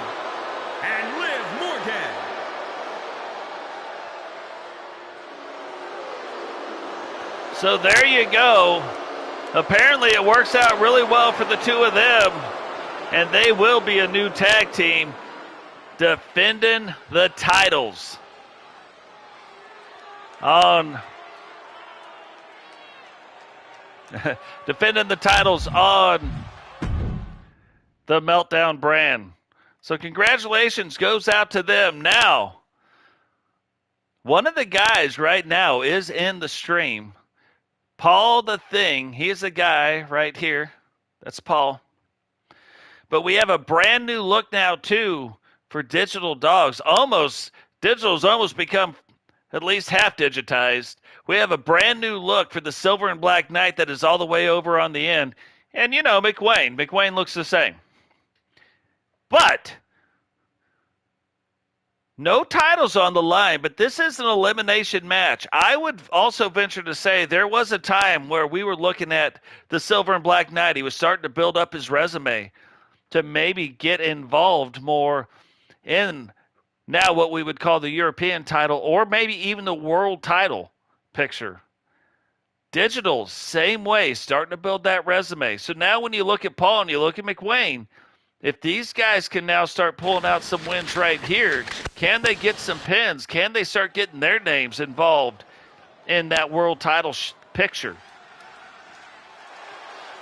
and Liv Morgan. So there you go. Apparently it works out really well for the two of them, and they will be a new tag team defending the titles on defending the titles on the Meltdown brand. So congratulations goes out to them. Now, one of the guys right now is in the stream. Paul the Thing. He is a guy right here. That's Paul. But we have a brand new look now too for Digital Dogs. Digital's almost become at least half digitized. We have a brand new look for the Silver and Black Knight that is all the way over on the end. And McWayne. McWayne looks the same. But no titles on the line, but this is an elimination match. I would also venture to say there was a time where we were looking at the Silver and Black Knight. He was starting to build up his resume to maybe get involved more in now what we would call the European title, or maybe even the world title picture. Digital, same way, starting to build that resume. So now when you look at Paul and you look at McWayne, if these guys can now start pulling out some wins right here, can they get some pins? Can they start getting their names involved in that world title picture?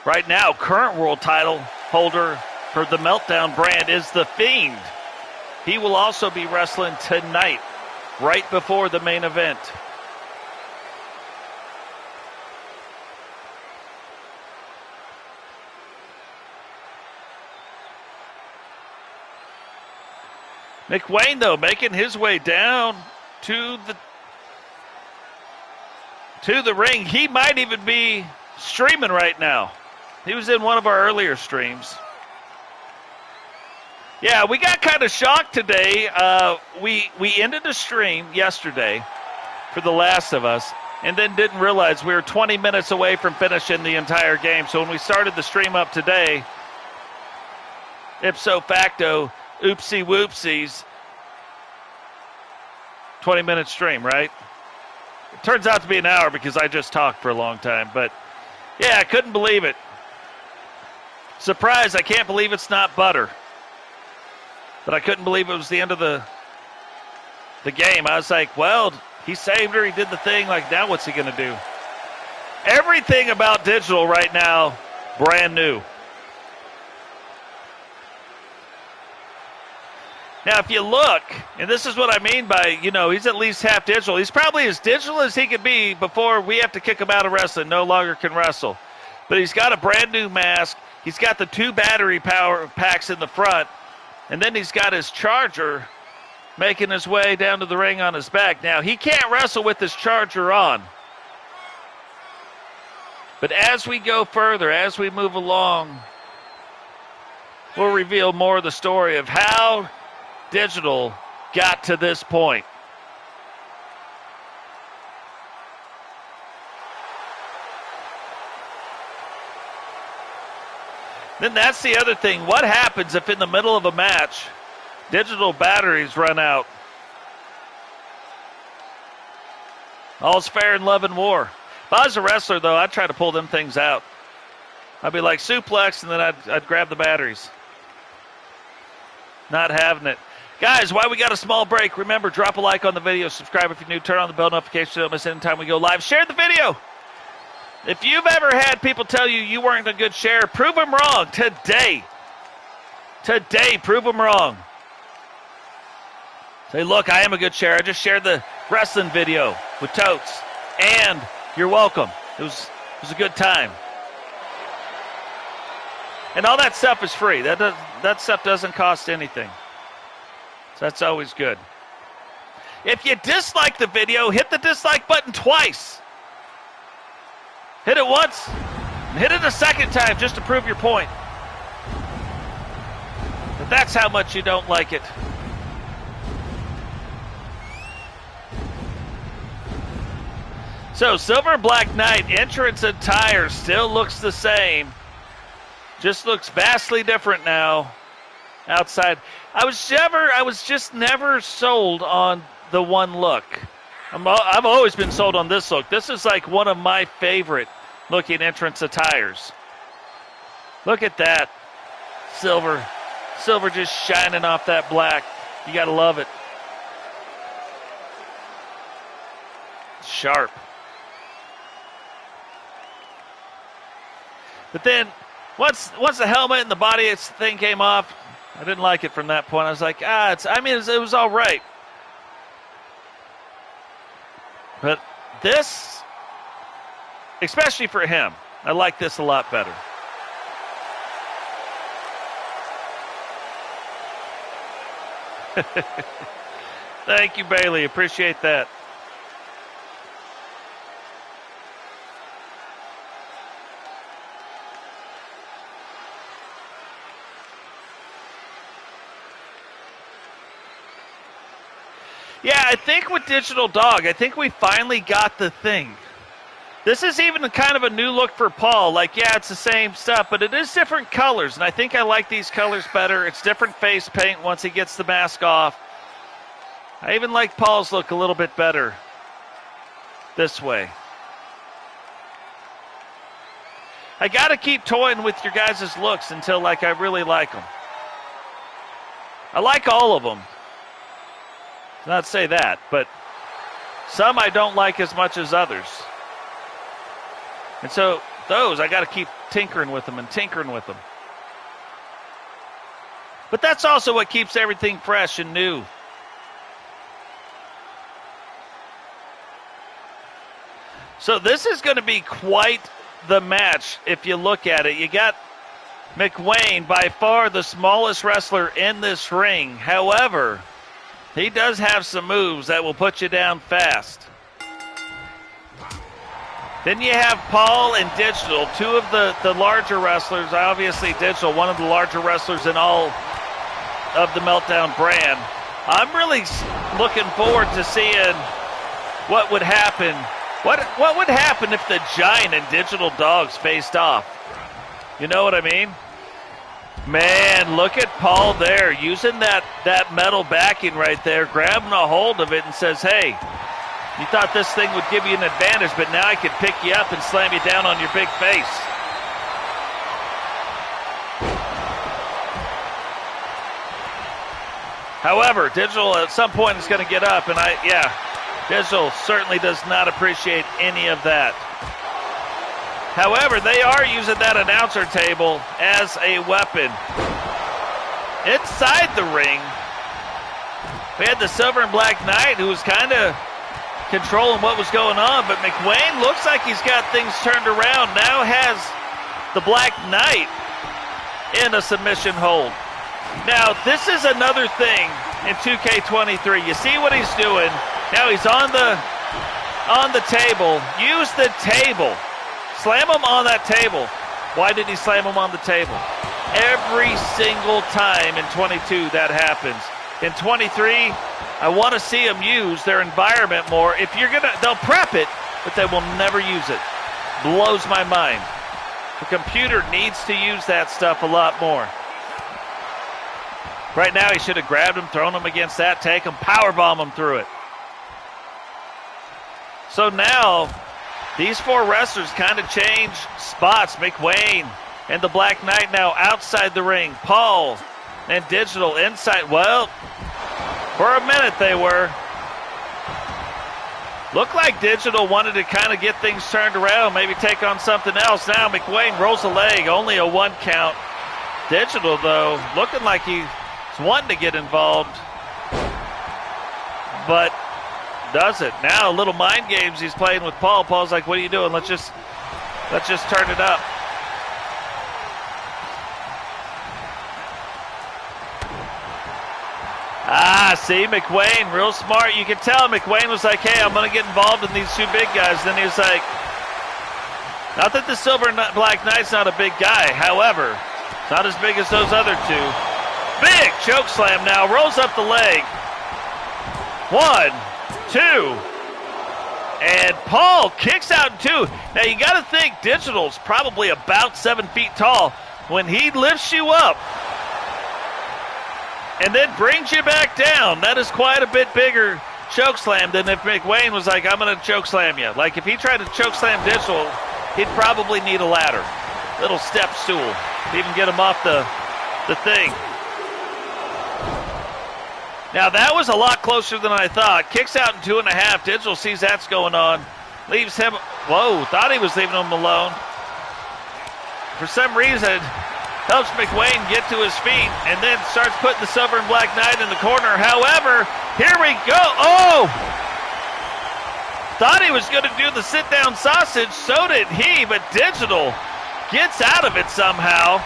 Right now, current world title holder for the Meltdown brand is The Fiend. He will also be wrestling tonight, right before the main event. McWayne, though, making his way down to the ring. He might even be streaming right now. He was in one of our earlier streams. Yeah, we got kind of shocked today. We ended the stream yesterday for The Last of Us and then didn't realize we were 20 minutes away from finishing the entire game. So when we started the stream up today, ipso facto, oopsie whoopsies, 20-minute stream, right? It turns out to be an hour because I just talked for a long time. But, yeah, I couldn't believe it. Surprise, I can't believe it's not butter. But I couldn't believe it was the end of the game. I was like, well, he saved her. He did the thing. Like, now what's he going to do? Everything about Digital right now, brand new. Now, if you look, and this is what I mean by, he's at least half digital. He's probably as digital as he could be before we have to kick him out of wrestling. No longer can wrestle. But he's got a brand new mask. He's got the 2 battery power packs in the front. And then he's got his charger making his way down to the ring on his back. Now, he can't wrestle with his charger on. But as we go further, as we move along, we'll reveal more of the story of how Digital got to this point. Then that's the other thing. What happens if in the middle of a match, digital batteries run out? All's fair in love and war. If I was a wrestler, though, I'd try to pull them things out. I'd be like suplex, and then I'd grab the batteries. Not having it. Guys, while we got a small break, remember, drop a like on the video, subscribe if you're new, turn on the bell notification so you don't miss any time we go live. Share the video. If you've ever had people tell you you weren't a good share, prove them wrong today. Today, prove them wrong. Say, look, I am a good share. I just shared the wrestling video with Totes. And you're welcome. It was a good time. And all that stuff is free. That stuff doesn't cost anything. So that's always good. If you dislike the video, hit the dislike button twice. Hit it once, and hit it a second time just to prove your point. But that's how much you don't like it. So, Silver and Black Knight, entrance attire still looks the same. Just looks vastly different now outside. I was just never sold on the one look. I've always been sold on this look. This is like one of my favorite looking entrance attires. Look at that. Silver just shining off that black. You gotta love it. Sharp. But then, once the helmet and the body thing came off, I didn't like it from that point. I was like, it was all right. But this, especially for him, I like this a lot better. Thank you, Bailey. Appreciate that. Yeah, I think with Digital Dog, I think we finally got the thing. This is even kind of a new look for Paul. Like, yeah, it's the same stuff, but it is different colors, and I think I like these colors better. It's different face paint once he gets the mask off. I even like Paul's look a little bit better this way. I got to keep toying with your guys' looks until, like, I really like them. I like all of them. Not say that, but some I don't like as much as others. And so those, I got to keep tinkering with them and tinkering with them. But that's also what keeps everything fresh and new. So this is going to be quite the match if you look at it. You got McWayne, by far the smallest wrestler in this ring. However, he does have some moves that will put you down fast. Then you have Paul and Digital, two of the larger wrestlers. Obviously, Digital, one of the larger wrestlers in all of the Meltdown brand. I'm really looking forward to seeing what would happen. What would happen if the Giant and Digital Dogs faced off? You know what I mean? Man, look at Paul there, using that metal backing right there, grabbing a hold of it and says, hey, you thought this thing would give you an advantage, but now I can pick you up and slam you down on your big face. However, Digital at some point is going to get up, and Digital certainly does not appreciate any of that. However, they are using that announcer table as a weapon. Inside the ring, we had the Silver and Black Knight who was kind of controlling what was going on, but McWayne looks like he's got things turned around. Now has the Black Knight in a submission hold. Now, this is another thing in 2K23. You see what he's doing. Now he's on the table. Use the table. Slam him on that table. Why did he slam him on the table? Every single time in 22 that happens. In 23, I want to see them use their environment more. If you're they'll prep it, but they will never use it. Blows my mind. The computer needs to use that stuff a lot more. Right now, he should have grabbed him, thrown him against that, take him, powerbomb him through it. So now, these four wrestlers kind of change spots. McWayne and the Black Knight now outside the ring. Paul and Digital inside. Well, for a minute they were. Looked like Digital wanted to kind of get things turned around, maybe take on something else. Now McWayne rolls a leg, only a 1 count. Digital, though, looking like he's wanting to get involved, but doesn't. Now a little mind games he's playing with Paul. Paul's like, what are you doing? Let's just turn it up. See, McWayne, real smart. You can tell McWayne was like, hey, I'm going to get involved in these two big guys. Then he was like, not that the Silver Black Knight's not a big guy. However, it's not as big as those other two. Big choke slam now. Rolls up the leg. 1, 2. And Paul kicks out in 2. Now, you got to think Digital's probably about 7 feet tall. When he lifts you up and then brings you back down, that is quite a bit bigger choke slam than if McWayne was like, I'm going to choke slam you. Like, if he tried to choke slam Digital, he'd probably need a ladder. Little step stool to even get him off the thing. Now, that was a lot closer than I thought. Kicks out in 2.5. Digital sees that's going on. Leaves him. Whoa, thought he was leaving him alone. For some reason, helps McWayne get to his feet and then starts putting the Silver and Black Knight in the corner. However, here we go. Oh! Thought he was going to do the sit-down sausage. So did he, but Digital gets out of it somehow.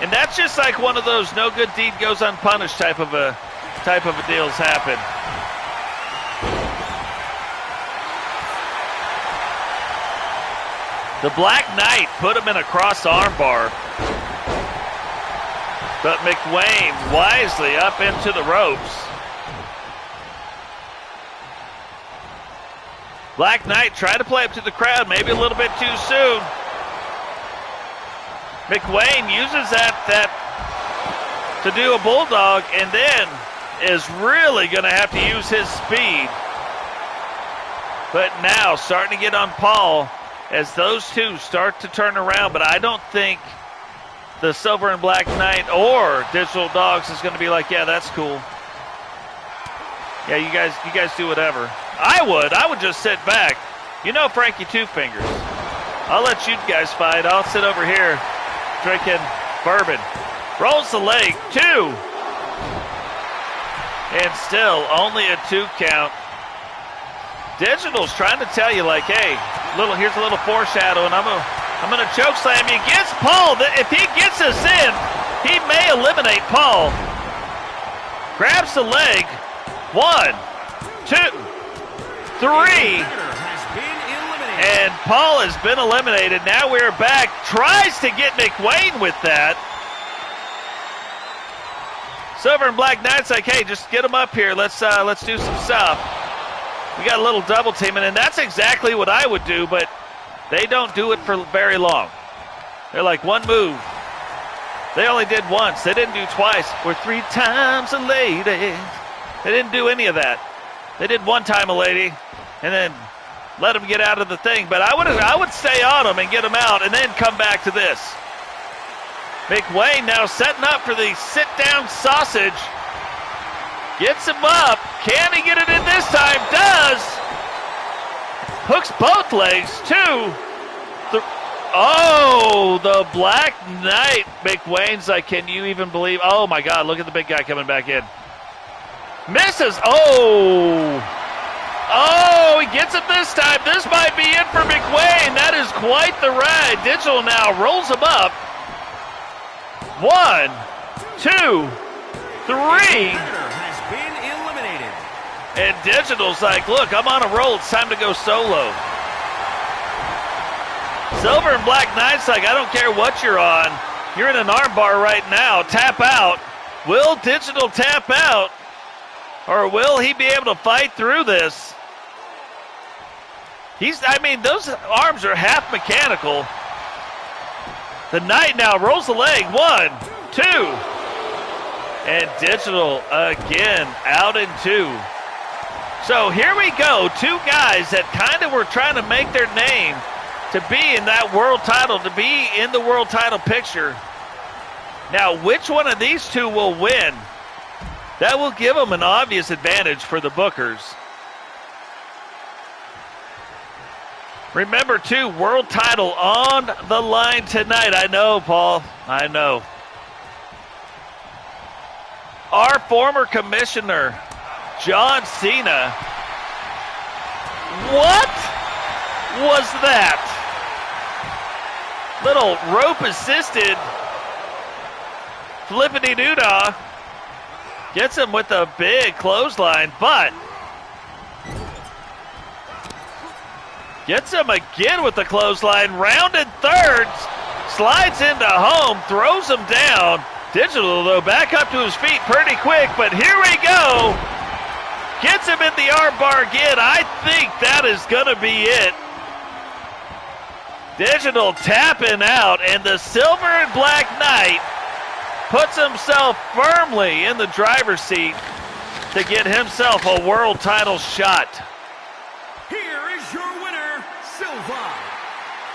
And that's just like one of those no good deed goes unpunished type of a deals happen. The Black Knight put him in a cross armbar. But McWayne wisely up into the ropes. Black Knight tried to play up to the crowd, maybe a little bit too soon. McWayne uses that to do a bulldog and then is really going to have to use his speed. But now starting to get on Paul as those two start to turn around. But I don't think the Silver and Black Knight or Digital Dogs is going to be like, yeah, that's cool. Yeah, you guys do whatever. I would just sit back. You know Frankie Two Fingers. I'll let you guys fight. I'll sit over here drinking bourbon. Rolls the leg, 2. And still only a 2 count. Digital's trying to tell you, like, hey, here's a little foreshadowing. I'm gonna choke slam you. Gets Paul. If he gets us in, he may eliminate Paul. Grabs the leg. 1, 2, 3. And Paul has been eliminated. Now we're back. Tries to get McWayne with that. Silver and Black Knight's like, hey, just get him up here. Let's do some stuff. We got a little double teaming, and that's exactly what I would do, but they don't do it for very long. They're like, one move. They only did once. They didn't do twice. Or 3 times a lady. They didn't do any of that. They did 1 time a lady, and then let him get out of the thing. But I would stay on him and get him out, and then come back to this. McWayne now setting up for the sit-down sausage. Gets him up. Can he get it in this time? Does. Hooks both legs. 2. Oh, the Black Knight. McWayne's like, can you even believe? Oh, my God. Look at the big guy coming back in. Misses. Oh. Oh, he gets it this time. This might be it for McWayne. That is quite the ride. Digital now rolls him up. 1, 2, 3. And Digital's like, look, I'm on a roll. It's time to go solo. Silver and Black Knight's like, I don't care what you're on. You're in an armbar right now. Tap out. Will Digital tap out? Or will he be able to fight through this? Those arms are half mechanical. The Knight now rolls the leg. 1, 2. And Digital again out in 2. So here we go. 2 guys that kind of were trying to make their name to be in that world title, to be in the world title picture. Now, which one of these 2 will win? That will give them an obvious advantage for the bookers. Remember, too, world title on the line tonight. I know, Paul. I know. Our former commissioner, John Cena. What was that? Little rope-assisted flippity-doo-dah. Gets him with a big clothesline, but gets him again with the clothesline. Rounded thirds, slides into home, throws him down. Digital, though, back up to his feet pretty quick, but here we go. Gets him in the armbar again. I think that is going to be it. Digital tapping out, and the Silver and Black Knight puts himself firmly in the driver's seat to get himself a world title shot. Here is your winner, Silver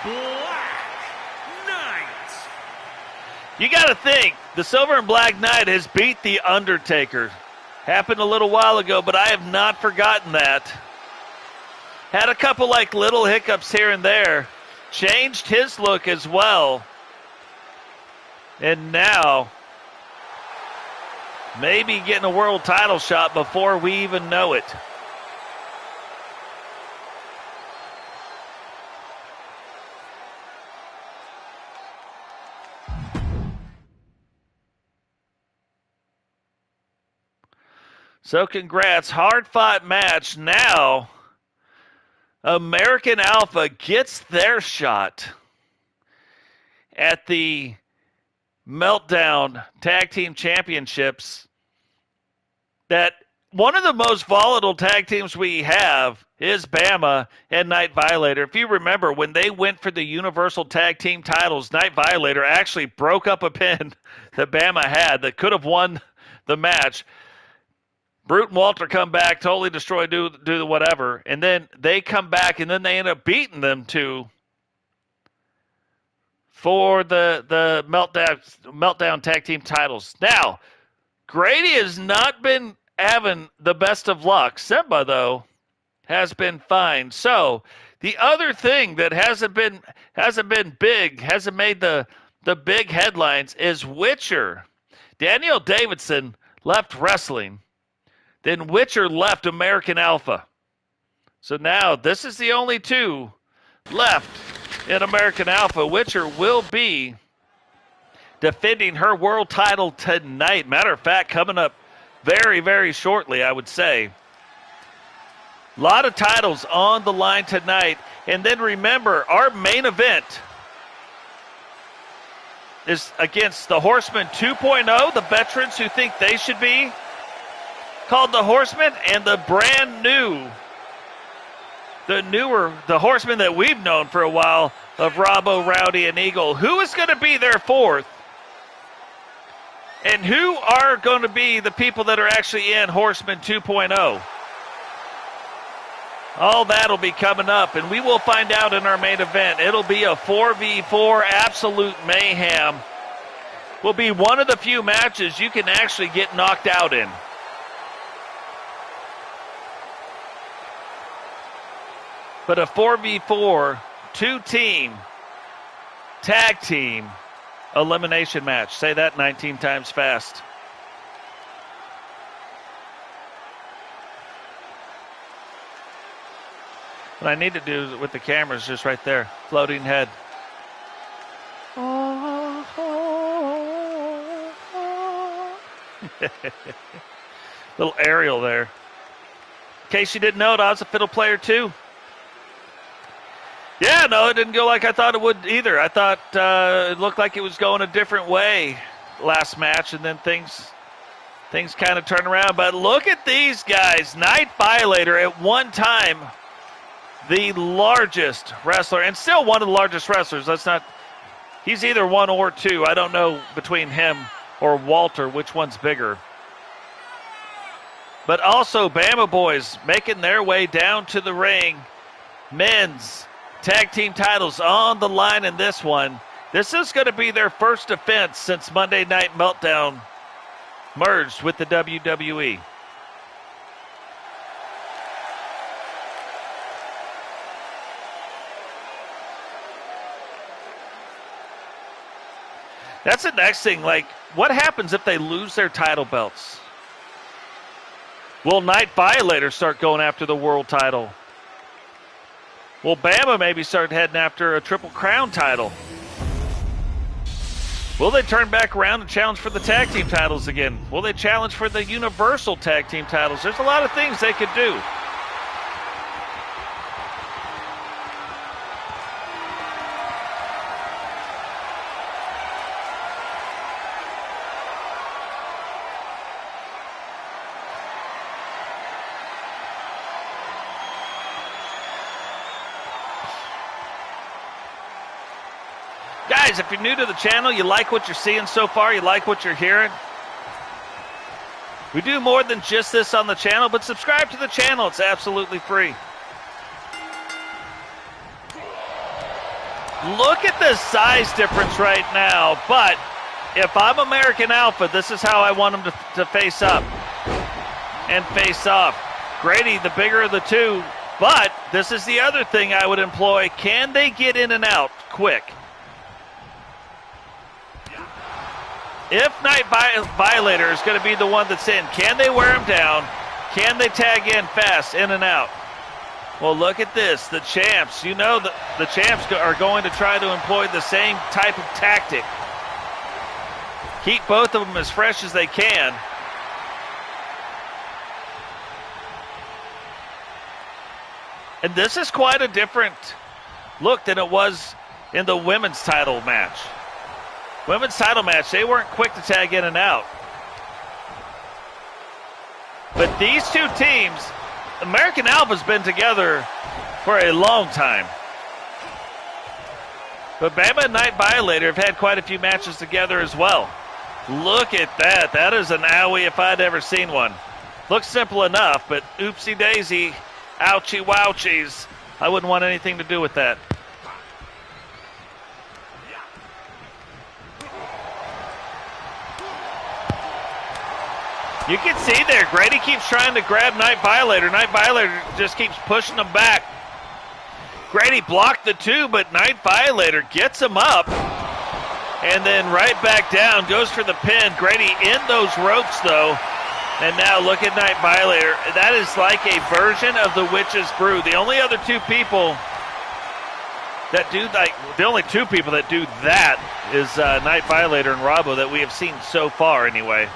Black Knight. You got to think, the Silver and Black Knight has beat The Undertaker. Happened a little while ago, but I have not forgotten that. Had a couple like little hiccups here and there. Changed his look as well. And now, maybe getting a world title shot before we even know it. So congrats, hard-fought match. Now, American Alpha gets their shot at the Meltdown Tag Team Championships. That one of the most volatile tag teams we have is Bama and Night Violator. If you remember, when they went for the Universal Tag Team titles, Night Violator actually broke up a pin that Bama had that could have won the match. Brute and Walter come back, totally destroy, do the whatever, and then they come back, and then they end up beating them for the Meltdown Tag Team titles. Now, Grady has not been having the best of luck. Simba, though, has been fine. So the other thing that hasn't been big, hasn't made the big headlines is Witcher. Daniel Davidson left wrestling. Then Witcher left American Alpha. So now this is the only 2 left in American Alpha. Witcher will be defending her world title tonight. Matter of fact, coming up very, very shortly, I would say. A lot of titles on the line tonight. And then remember, our main event is against the Horseman 2.0, the veterans who think they should be called the Horseman, and the brand new, the Horseman that we've known for a while of Robbo, Rowdy, and Eagle. Who is going to be their 4th? And who are going to be the people that are actually in Horseman 2.0? All that will be coming up, and we will find out in our main event. It'll be a 4v4 absolute mayhem. Will be one of the few matches you can actually get knocked out in. But a 4v4, 2-team, tag team, elimination match. Say that 19 times fast. What I need to do with the camera is just right there, floating head. Little aerial there. In case you didn't know it, I was a fiddle player too. Yeah, no, it didn't go like I thought it would either. I thought it looked like it was going a different way last match, and then things kind of turned around. But look at these guys. Night Violator, at one time the largest wrestler, and still one of the largest wrestlers. Let's not He's either 1 or 2. I don't know between him or Walter which one's bigger. But also Bama boys making their way down to the ring. Men's tag team titles on the line in this one. This is going to be their first defense since Monday Night Meltdown merged with the WWE. That's the next thing. Like, what happens if they lose their title belts? Will Night Violator start going after the world title? Will Bama maybe start heading after a Triple Crown title? Will they turn back around and challenge for the tag team titles again? Will they challenge for the Universal tag team titles? There's a lot of things they could do. Guys, if you're new to the channel, you like what you're seeing so far, you like what you're hearing, we do more than just this on the channel, but subscribe to the channel. It's absolutely free. Look at the size difference right now, but if I'm American Alpha, this is how I want them to face up and face off. Grady, the bigger of the two, but this is the other thing I would employ. Can they get in and out quick? If Night Violator is going to be the one that's in, can they wear him down? Can they tag in fast, in and out? Well, look at this. The champs, you know the champs are going to try to employ the same type of tactic. Keep both of them as fresh as they can. And this is quite a different look than it was in the women's title match. Women's title match, they weren't quick to tag in and out. But these two teams, American Alpha's been together for a long time. But Bama and Night Violator have had quite a few matches together as well. Look at that. That is an owie if I'd ever seen one. Looks simple enough, but oopsie daisy, ouchie wouchies. I wouldn't want anything to do with that. You can see there, Grady keeps trying to grab Night Violator. Night Violator just keeps pushing him back. Grady blocked the two, but Night Violator gets him up. And then right back down, goes for the pin. Grady in those ropes, though. And now look at Night Violator. That is like a version of the Witch's Brew. The only other two people that do, the only two people that do that is Night Violator and Robbo that we have seen so far anyway.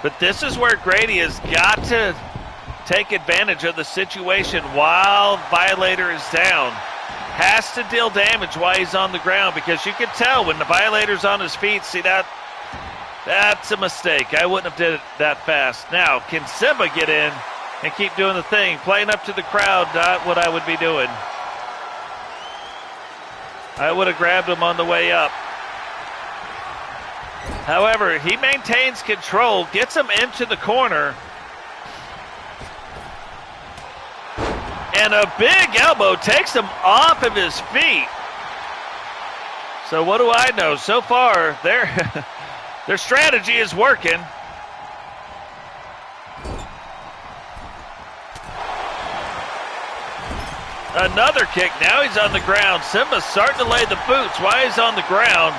But this is where Grady has got to take advantage of the situation while Violator is down. Has to deal damage while he's on the ground, because you can tell when the Violator's on his feet, see that's a mistake. I wouldn't have did it that fast. Now, can Simba get in and keep doing the thing? Playing up to the crowd, not what I would be doing. I would have grabbed him on the way up. However, he maintains control, gets him into the corner. And a big elbow takes him off of his feet. So what do I know? So far, their strategy is working. Another kick. Now he's on the ground. Simba's starting to lay the boots while he's on the ground.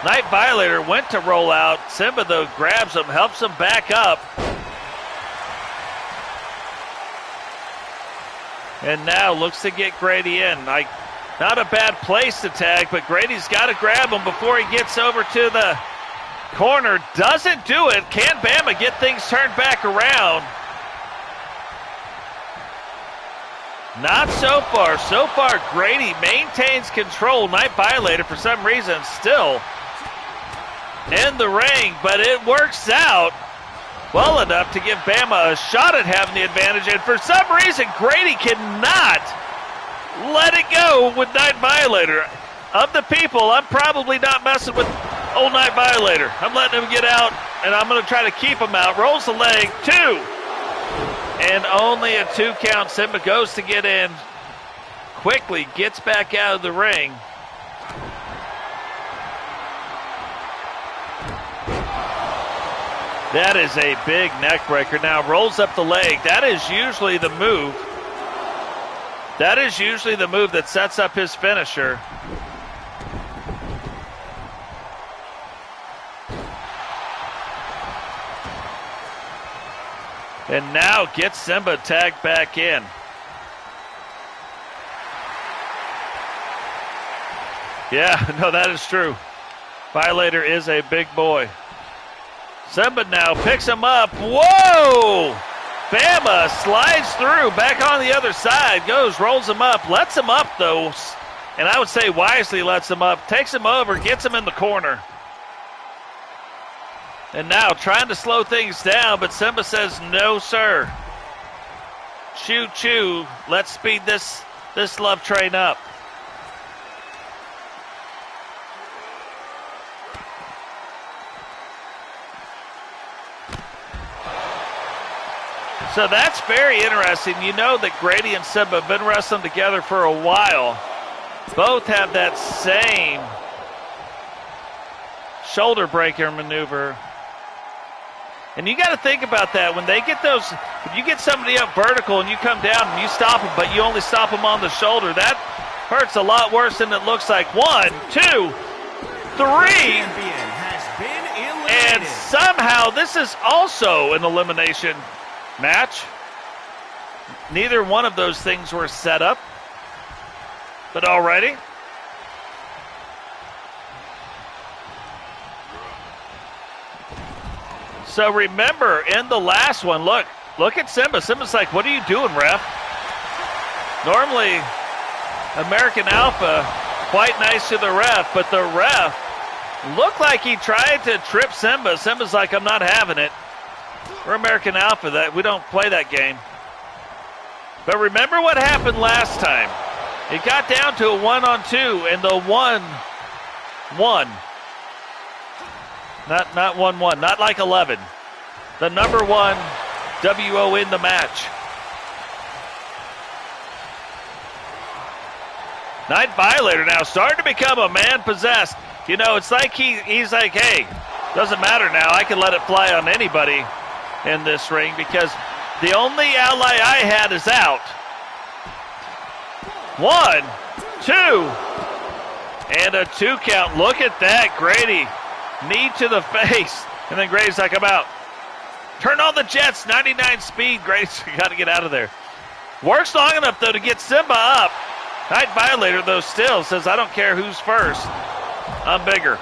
Night Violator went to roll out. Simba, though, grabs him, helps him back up. And now looks to get Grady in. Not a bad place to tag, but Grady's got to grab him before he gets over to the corner. Doesn't do it. Can Bama get things turned back around? Not so far. So far, Grady maintains control. Night Violator, for some reason, still in the ring, but it works out. well enough to give Bama a shot at having the advantage, and for some reason, Grady cannot let it go with Night Violator. Of the people, I'm probably not messing with old Night Violator. I'm letting him get out, and I'm going to try to keep him out. Rolls the leg, 2. And only a 2 count. Simba goes to get in. Quickly gets back out of the ring. That is a big neck breaker. Now rolls up the leg. That is usually the move. That is usually the move that sets up his finisher. And now gets Simba tagged back in. Yeah, no, that is true. Violator is a big boy. Simba now picks him up. Whoa! Bama slides through, back on the other side, goes, rolls him up, lets him up though, and I would say wisely lets him up, takes him over, gets him in the corner. And now trying to slow things down, but Simba says, no, sir. Choo choo, let's speed this love train up. So that's very interesting. You know that Grady and Simba have been wrestling together for a while. Both have that same shoulder breaker maneuver. And you got to think about that. When they get those, if you get somebody up vertical and you come down and you stop them, but you only stop them on the shoulder, that hurts a lot worse than it looks like. 1, 2, 3. And somehow this is also an elimination match. Neither one of those things were set up, but already. So remember, in the last one, look at Simba. Simba's like, what are you doing, ref? Normally, American Alpha, quite nice to the ref, but the ref looked like he tried to trip Simba. Simba's like, I'm not having it. We're American Alpha, that we don't play that game. But remember what happened last time. It got down to a 1-on-2, and the 1-1. Not 1-1, not like 11. The number 1 WO in the match. Night Violator now starting to become a man possessed. You know, it's like he's like, hey, doesn't matter now. I can let it fly on anybody in this ring because the only ally I had is out. 1, 2, and a 2 count. Look at that, Grady. Knee to the face. And then Grady's like, I'm out. Turn on the jets, 99 speed. Grady's got to get out of there. Works long enough, though, to get Simba up. Night Violator, though, still says, I don't care who's first. I'm bigger.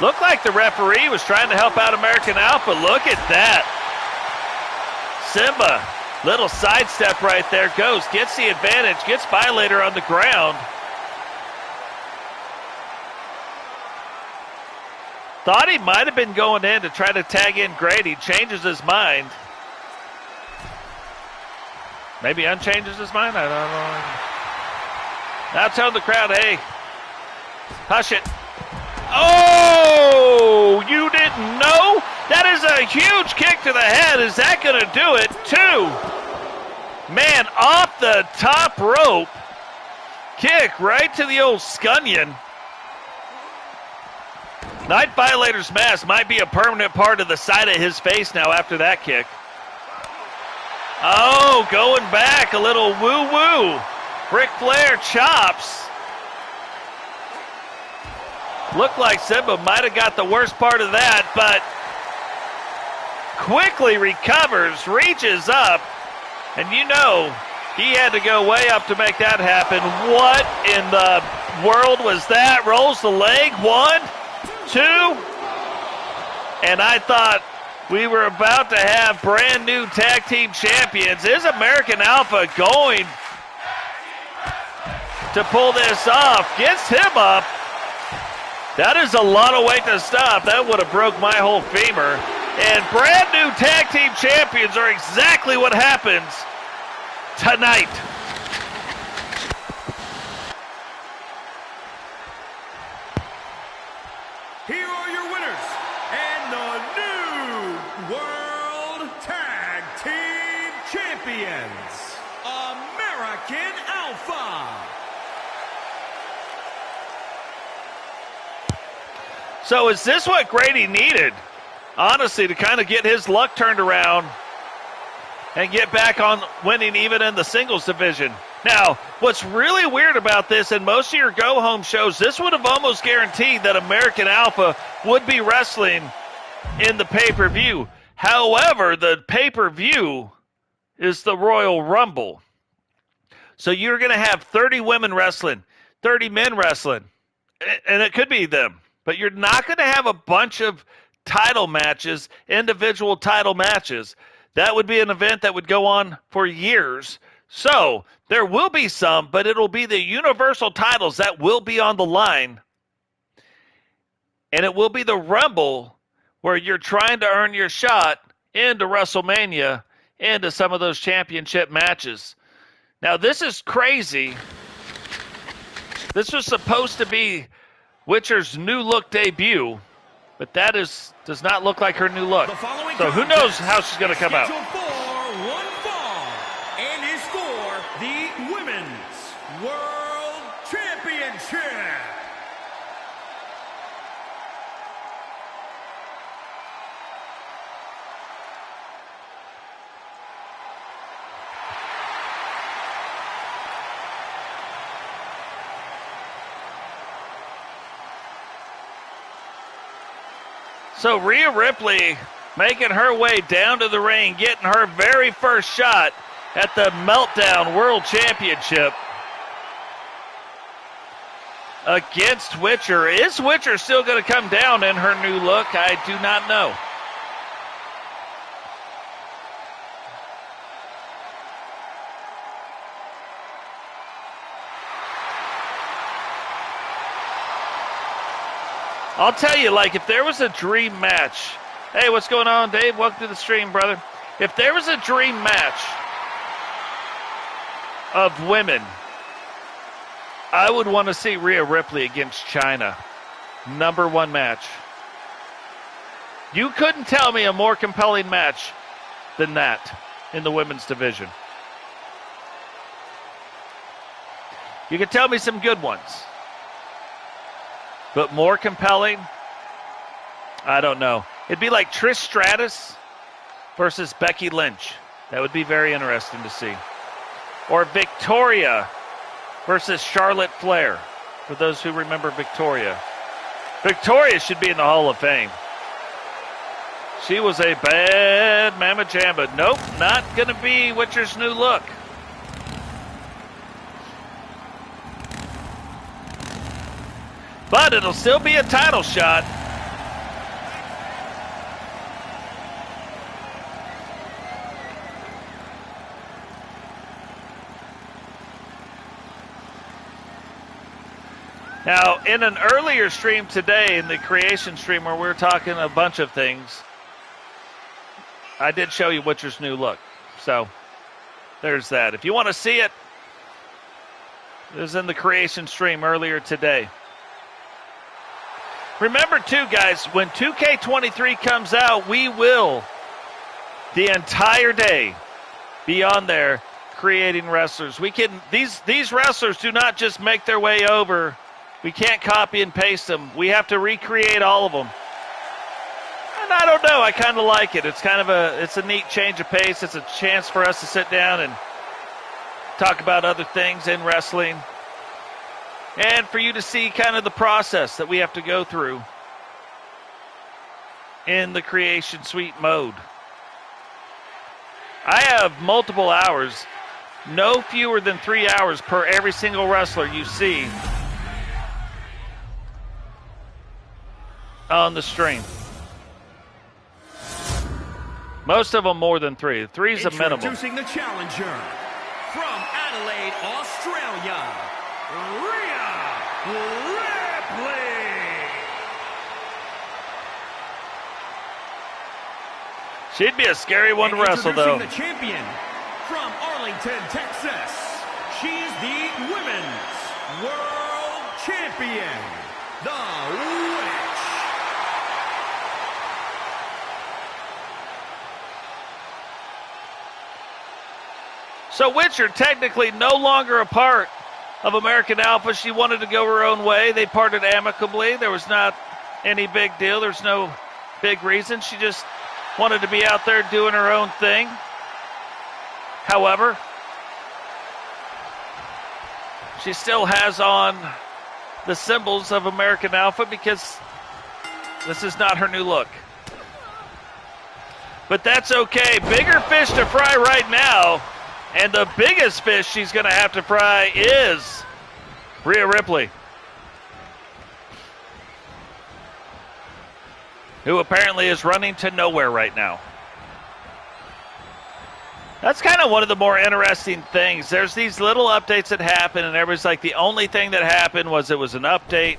Looked like the referee was trying to help out American Alpha. Look at that. Simba, little sidestep right there. Goes, gets the advantage, gets Violator on the ground. Thought he might have been going in to try to tag in Grady. Changes his mind. Maybe unchanges his mind? I don't know. Now tell the crowd, hey, hush it. Oh, you didn't know? That is a huge kick to the head. Is that going to do it? 2. Man, off the top rope. Kick right to the old scunion. Night Violator's mask might be a permanent part of the side of his face now after that kick. Oh, going back, a little woo-woo. Ric Flair chops. Looked like Simba might have got the worst part of that, but quickly recovers, reaches up, and you know he had to go way up to make that happen. What in the world was that? Rolls the leg, 1, 2, and I thought we were about to have brand new tag team champions. Is American Alpha going to pull this off? Gets him up. That is a lot of weight to stop. That would have broke my whole femur. And brand new tag team champions are exactly what happens tonight. Here are your winners and the new World Tag Team Champions, American Alpha. So is this what Grady needed? Honestly, to kind of get his luck turned around and get back on winning even in the singles division. Now, what's really weird about this, in most of your go-home shows, this would have almost guaranteed that American Alpha would be wrestling in the pay-per-view. However, the pay-per-view is the Royal Rumble. So you're going to have 30 women wrestling, 30 men wrestling, and it could be them. But you're not going to have a bunch of title matches, individual title matches. That would be an event that would go on for years. So there will be some, but it'll be the universal titles that will be on the line. And it will be the Rumble where you're trying to earn your shot into WrestleMania, into some of those championship matches. Now, this is crazy. This was supposed to be Witcher's new look debut, but that does not look like her new look. So who knows how she's going to come out. For one fall, and is for the Women's World Championship. So Rhea Ripley making her way down to the ring, getting her very first shot at the Meltdown World Championship against Witcher. Is Witcher still going to come down in her new look? I do not know. I'll tell you, like, if there was a dream match. Hey, what's going on, Dave? Welcome to the stream, brother. If there was a dream match of women, I would want to see Rhea Ripley against Chyna. #1 match. You couldn't tell me a more compelling match than that in the women's division. You could tell me some good ones. But more compelling? I don't know. It'd be like Trish Stratus versus Becky Lynch. That would be very interesting to see. Or Victoria versus Charlotte Flair, for those who remember Victoria. Victoria should be in the Hall of Fame. She was a bad mamma jamba. Nope, not going to be Witcher's new look. But it'll still be a title shot. Now, in an earlier stream today, in the creation stream where we were talking a bunch of things, I did show you Witcher's new look. So, there's that. If you want to see it, it was in the creation stream earlier today. Remember, too, guys, when 2K23 comes out, we will, the entire day, be on there creating wrestlers. We can these wrestlers do not just make their way over. We can't copy and paste them. We have to recreate all of them. And I don't know, I kind of like it. It's kind of it's a neat change of pace. It's a chance for us to sit down and talk about other things in wrestling. And for you to see kind of the process that we have to go through in the creation suite mode. I have multiple hours, no fewer than 3 hours per every single wrestler you see on the stream. Most of them more than 3. 3 is a minimum. Introducing the challenger from Adelaide, Australia, Rhea Ripley. She'd be a scary one to wrestle, though. The champion from Arlington, Texas. She's the Women's World Champion, the Witch. So Witcher technically no longer a part of American Alpha. She wanted to go her own way. They parted amicably. There was not any big deal. There's no big reason. She just wanted to be out there doing her own thing. However, she still has on the symbols of American Alpha because this is not her new look. But that's okay. Bigger fish to fry right now. And the biggest fish she's going to have to fry is Rhea Ripley, who apparently is running to nowhere right now. That's kind of one of the more interesting things. There's these little updates that happen, and everybody's like, the only thing that happened was it was an update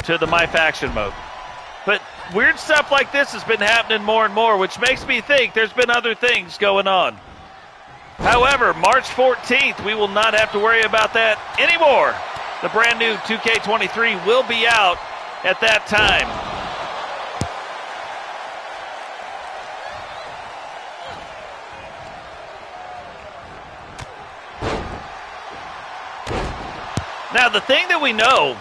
to the My Faction mode. But weird stuff like this has been happening more and more, which makes me think there's been other things going on. However, March 14th, we will not have to worry about that anymore. The brand new 2K23 will be out at that time. Now, the thing that we know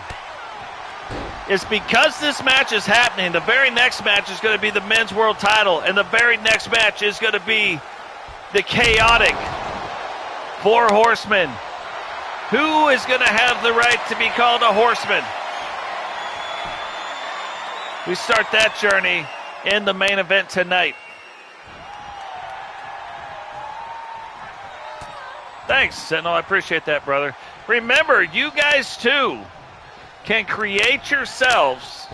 is because this match is happening, the very next match is going to be the men's world title, and the very next match is going to be the chaotic Four Horsemen. Who is going to have the right to be called a horseman? We start that journey in the main event tonight. Thanks, Sentinel. I appreciate that, brother. Remember, you guys too can create yourselves,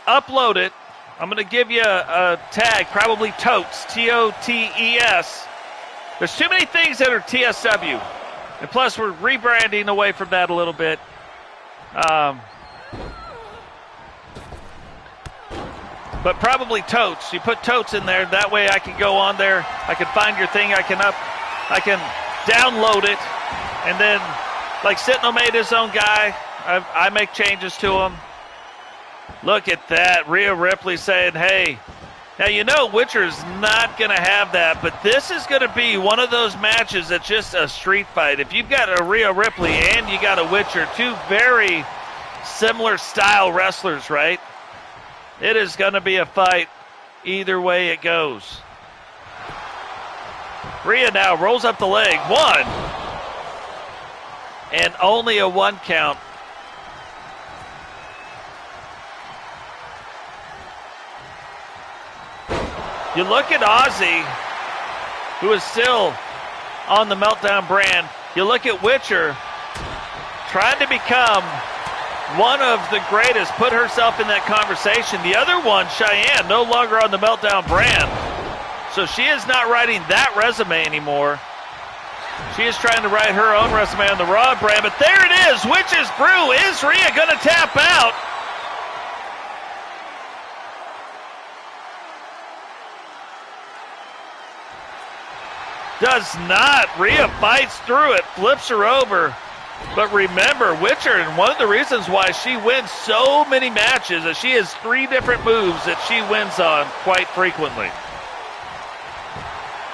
upload it. I'm going to give you a tag, probably TOTES, T-O-T-E-S. There's too many things that are TSW. And plus, we're rebranding away from that a little bit. But probably TOTES. You put TOTES in there. That way I can go on there. I can find your thing. I can download it. And then, like Sentinel made his own guy. I make changes to him. Look at that. Rhea Ripley saying, hey. Now, you know Witcher's not going to have that, but this is going to be one of those matches that's just a street fight. If you've got a Rhea Ripley and you got a Witcher, two very similar style wrestlers, right? It is going to be a fight either way it goes. Rhea now rolls up the leg. One. And only a one count. You look at Ozzy, who is still on the Meltdown brand. You look at Witcher, trying to become one of the greatest, put herself in that conversation. The other one, Cheyenne, no longer on the Meltdown brand. So she is not writing that resume anymore. She is trying to write her own resume on the Raw brand. But there it is, Witch's Brew. Is Rhea going to tap out? Does not. Rhea fights through it, flips her over. But remember, Witcher, and one of the reasons why she wins so many matches is she has 3 different moves that she wins on quite frequently.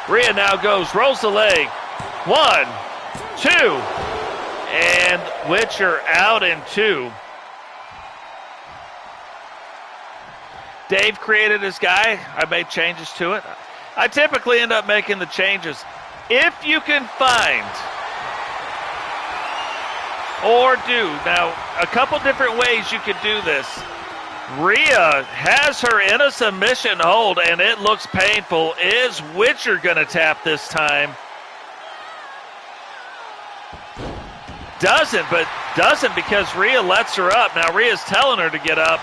Rhea now goes, rolls the leg. 1, 2, and Witcher out in 2. Dave created his guy. I made changes to it. I typically end up making the changes. If you can find or do, now a couple different ways you could do this. Rhea has her in a submission hold and it looks painful. Is Witcher going to tap this time? Doesn't because Rhea lets her up. Now Rhea's telling her to get up.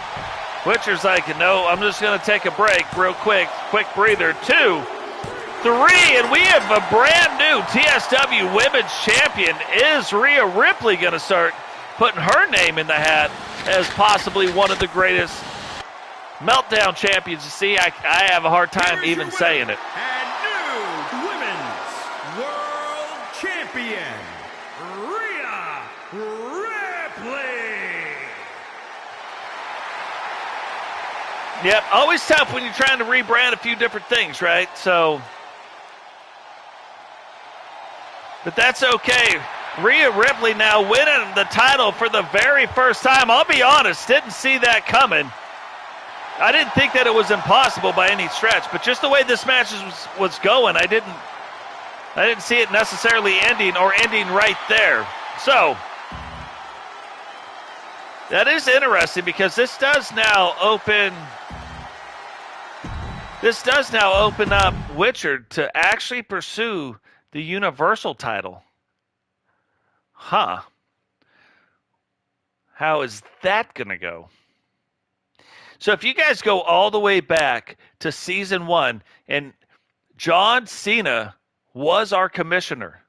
Witcher's like, no, I'm just going to take a break real quick breather. 2, 3, and we have a brand new TSW Women's Champion. Is Rhea Ripley going to start putting her name in the hat as possibly one of the greatest Meltdown champions. You see, I have a hard time even saying it. And new women's world champion, Rhea Ripley. Yep, always tough when you're trying to rebrand a few different things, right? So, but that's okay. Rhea Ripley now winning the title for the very first time. I'll be honest, didn't see that coming. I didn't think that it was impossible by any stretch, but just the way this match was going, I didn't see it necessarily ending right there. So, that is interesting because this does now open up Witcher to actually pursue the Universal title. Huh. How is that going to go? So if you guys go all the way back to season 1, and John Cena was our commissioner.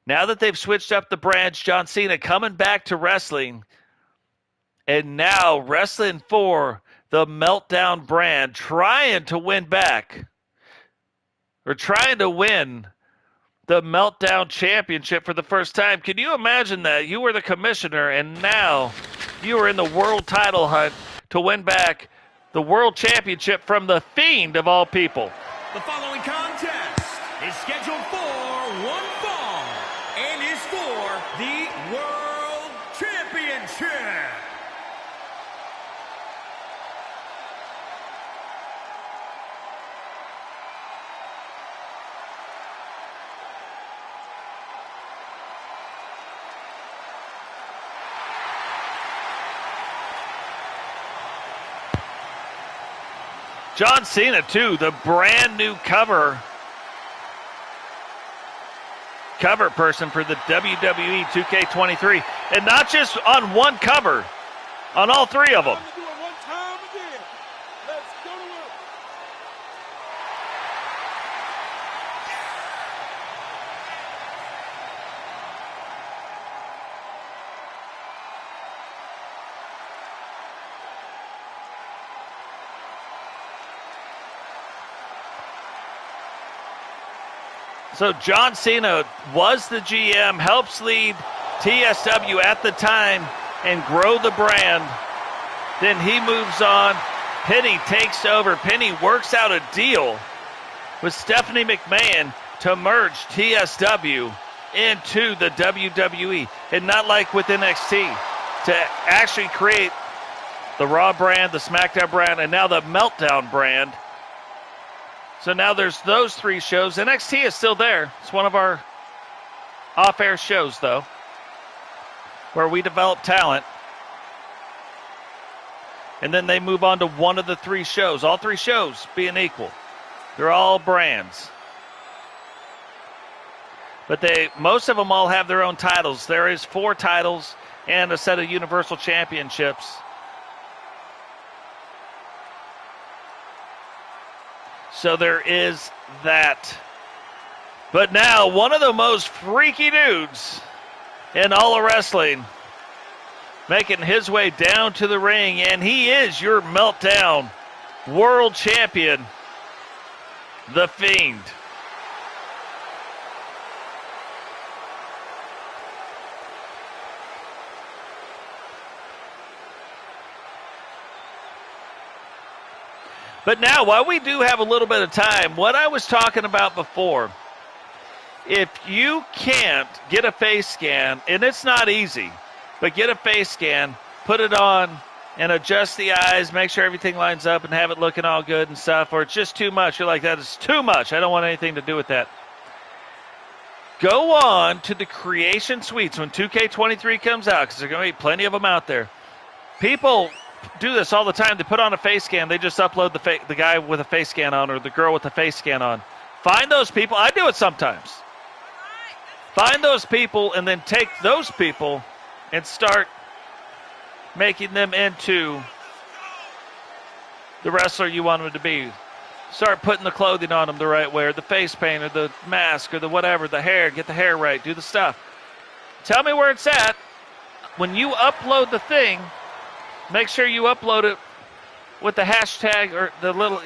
Now that they've switched up the branch, John Cena coming back to wrestling, and now wrestling for the Meltdown brand, trying to win back, or trying to win the Meltdown championship for the first time. Can you imagine that? You were the commissioner, and now you are in the world title hunt to win back the world championship from the Fiend of all people. The following contest is scheduled for one fall and is for the World Championship. John Cena, too, the brand new cover person for the WWE 2K23. And not just on one cover, on all three of them. So John Cena was the GM, helps lead TSW at the time and grow the brand. Then he moves on. Penny takes over. Penny works out a deal with Stephanie McMahon to merge TSW into the WWE. And not like with NXT, to actually create the Raw brand, the SmackDown brand, and now the Meltdown brand. So now there's those three shows. NXT is still there. It's one of our off-air shows, though, where we develop talent. And then they move on to one of the three shows. All three shows being equal. They're all brands. But most of them all have their own titles. There is 4 titles and a set of Universal Championships. So there is that. But now, one of the most freaky dudes in all of wrestling, making his way down to the ring, and he is your Meltdown World Champion, The Fiend. But now, while we do have a little bit of time, what I was talking about before, if you can't get a face scan, and it's not easy, but get a face scan, put it on, and adjust the eyes, make sure everything lines up and have it looking all good and stuff, or it's just too much. You're like, that is too much. I don't want anything to do with that. Go on to the Creation Suites when 2K23 comes out, because there are going to be plenty of them out there. People do this all the time. They put on a face scan. They just upload the guy with a face scan on or the girl with a face scan on. Find those people. I do it sometimes. Find those people and then take those people and start making them into the wrestler you want them to be. Start putting the clothing on them the right way, or the face paint, or the mask, or the whatever, the hair. Get the hair right. Do the stuff. Tell me where it's at. When you upload the thing, make sure you upload it with the hashtag or the little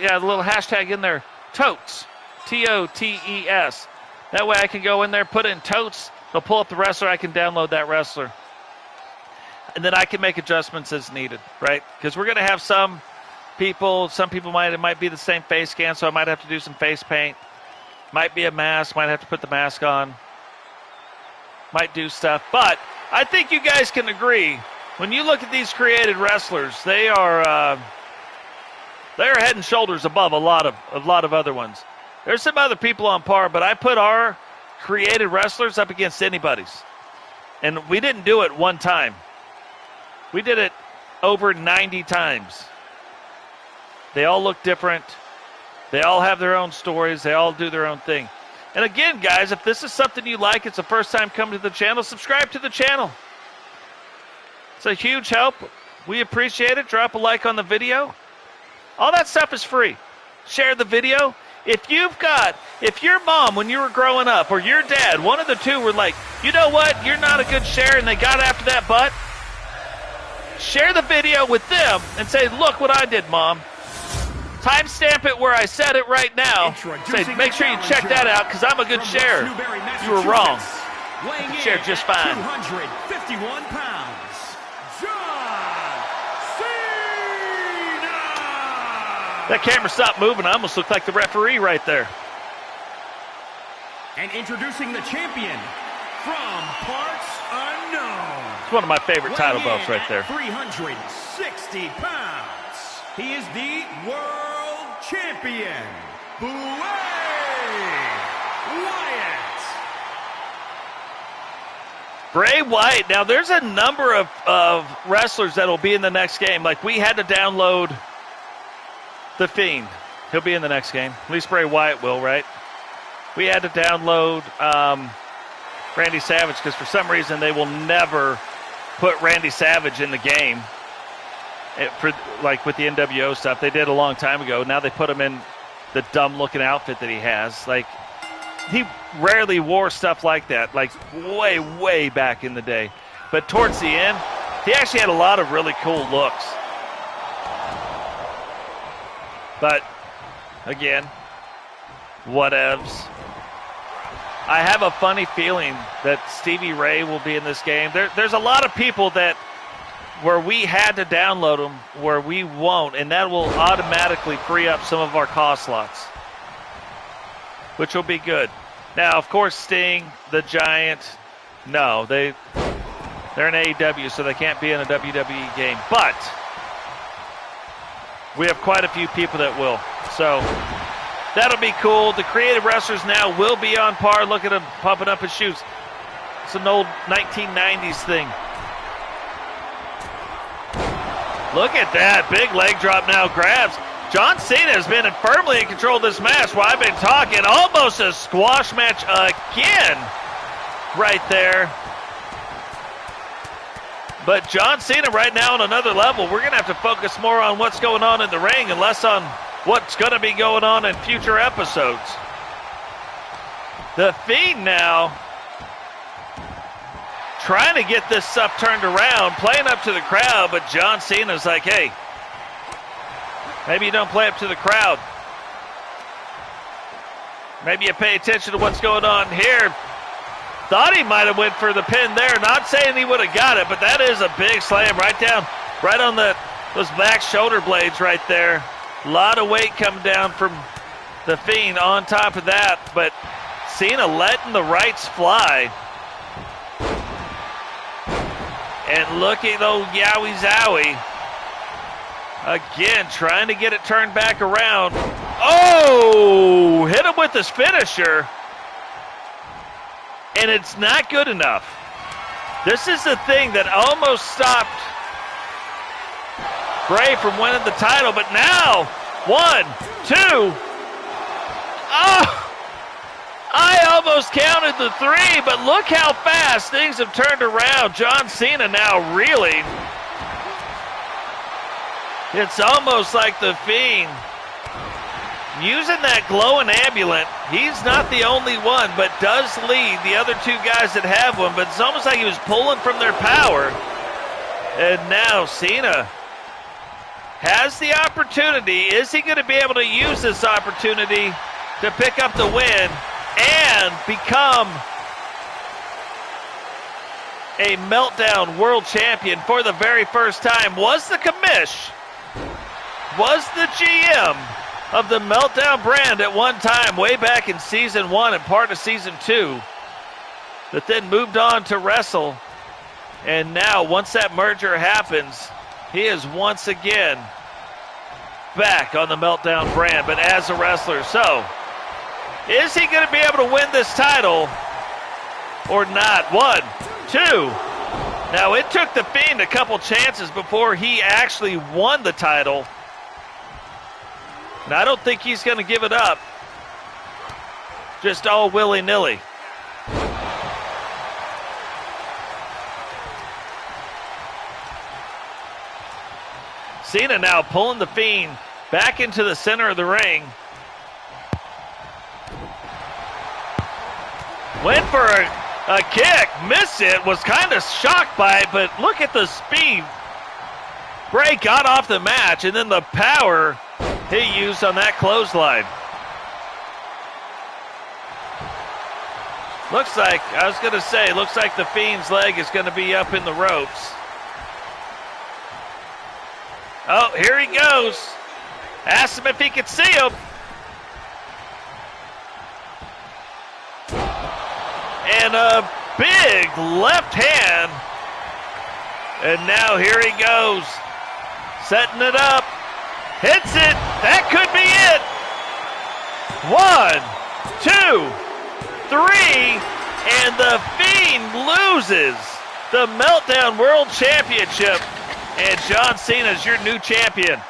hashtag in there, totes, TOTES. That way I can go in there, put in totes. They'll pull up the wrestler. I can download that wrestler, and then I can make adjustments as needed, right? Because we're gonna have some people it might be the same face scan, so I might have to do some face paint. Might be a mask, might have to put the mask on. Might do stuff, but I think you guys can agree. When you look at these created wrestlers, they're head and shoulders above a lot of other ones. There's some other people on par, but I put our created wrestlers up against anybody's, and we didn't do it one time. We did it over 90 times. They all look different. They all have their own stories. They all do their own thing. And again, guys, if this is something you like, it's the first time coming to the channel, subscribe to the channel. It's a huge help. We appreciate it. Drop a like on the video. All that stuff is free. Share the video. If your mom, when you were growing up, or your dad, one of the two were like, you know what, you're not a good share, and they got after that butt, share the video with them and say, look what I did, Mom. Timestamp it where I said it right now. Say, make sure you check that out because I'm a good share. You were wrong. I can share just fine. 251 pounds, John Cena! That camera stopped moving. I almost looked like the referee right there. And introducing the champion from parts unknown. It's one of my favorite title belts right there. 360 pounds. He is the world champion, Bray Wyatt. Now, there's a number of wrestlers that will be in the next game. Like, we had to download The Fiend. He'll be in the next game. At least Bray Wyatt will, right? We had to download Randy Savage because for some reason they will never put Randy Savage in the game. Like with the NWO stuff, they did a long time ago. Now they put him in the dumb-looking outfit that he has. Like, he rarely wore stuff like that, like way, way back in the day. But towards the end, he actually had a lot of really cool looks. But, again, whatevs. I have a funny feeling that Stevie Ray will be in this game. There's a lot of people that where we had to download them, where we won't, and that will automatically free up some of our cost slots, which will be good. Now, of course, Sting, the Giant, no, they're in AEW, so they can't be in a WWE game. But we have quite a few people that will, so that'll be cool. The creative wrestlers now will be on par. Look at them pumping up his shoes. It's an old 1990s thing. Look at that. Big leg drop now. Grabs. John Cena has been firmly in control of this match while I've been talking. Almost a squash match again right there. But John Cena right now on another level. We're going to have to focus more on what's going on in the ring and less on what's going to be going on in future episodes. The Fiend now trying to get this stuff turned around, playing up to the crowd, but John Cena's like, hey, maybe you don't play up to the crowd. Maybe you pay attention to what's going on here. Thought he might have went for the pin there. Not saying he would have got it, but that is a big slam right down, right on those back shoulder blades right there. A lot of weight coming down from the Fiend on top of that, but Cena letting the rights fly. And look at old Yowie Zowie. Again, trying to get it turned back around. Oh, hit him with his finisher. And it's not good enough. This is the thing that almost stopped Bray from winning the title, but now, 1, 2. Oh, I almost counted the 3, but look how fast things have turned around. John Cena now reeling. It's almost like the Fiend using that glowing amulet. He's not the only one, but does lead the other two guys that have one, but it's almost like he was pulling from their power. And now Cena has the opportunity. Is he going to be able to use this opportunity to pick up the win and become a Meltdown world champion for the very first time? Was the commish, was the GM of the Meltdown brand at one time, way back in Season 1 and part of Season 2, that then moved on to wrestle. And now, once that merger happens, he is once again back on the Meltdown brand, but as a wrestler. So, is he going to be able to win this title or not? 1, 2. Now, it took The Fiend a couple chances before he actually won the title. And I don't think he's going to give it up just all willy-nilly. Cena now pulling The Fiend back into the center of the ring. Went for a kick, missed it, was kind of shocked by it, but look at the speed. Bray got off the match, and then the power he used on that clothesline. Looks like, I was going to say, looks like The Fiend's leg is going to be up in the ropes. Oh, here he goes. Asked him if he could see him. And a big left hand. And now here he goes. Setting it up. Hits it. That could be it. 1, 2, 3. And The Fiend loses the Meltdown World Championship. And John Cena is your new champion.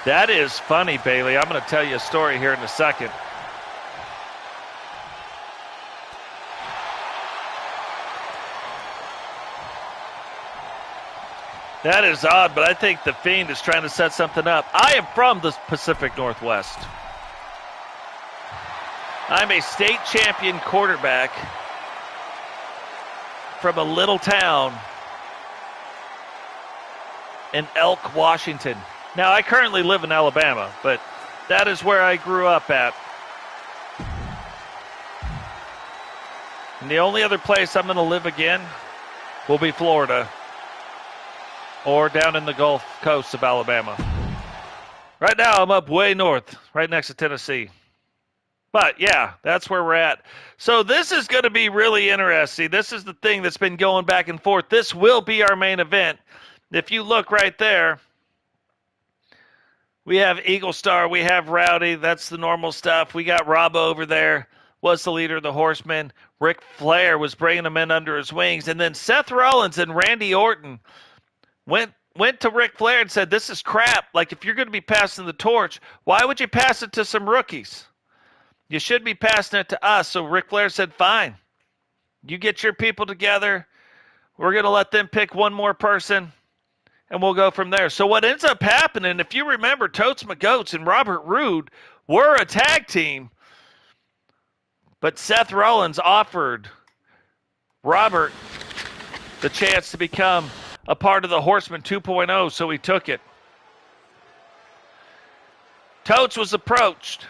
That is funny, Bailey. I'm going to tell you a story here in a second. That is odd, but I think The Fiend is trying to set something up. I am from the Pacific Northwest. I'm a state champion quarterback from a little town in Elk, Washington. Now, I currently live in Alabama, but that is where I grew up at. And the only other place I'm going to live again will be Florida or down in the Gulf Coast of Alabama. Right now, I'm up way north, right next to Tennessee. But, yeah, that's where we're at. So this is going to be really interesting. This is the thing that's been going back and forth. This will be our main event. If you look right there, we have Eagle Star. We have Rowdy. That's the normal stuff. We got Rob over there, was the leader of the Horsemen. Ric Flair was bringing them in under his wings. And then Seth Rollins and Randy Orton went to Ric Flair and said, this is crap. Like, if you're going to be passing the torch, why would you pass it to some rookies? You should be passing it to us. So Ric Flair said, fine. You get your people together. We're going to let them pick one more person, and we'll go from there. So what ends up happening, if you remember, Totes McGoats and Robert Roode were a tag team, but Seth Rollins offered Robert the chance to become a part of the Horseman 2.0, so he took it. Totes was approached.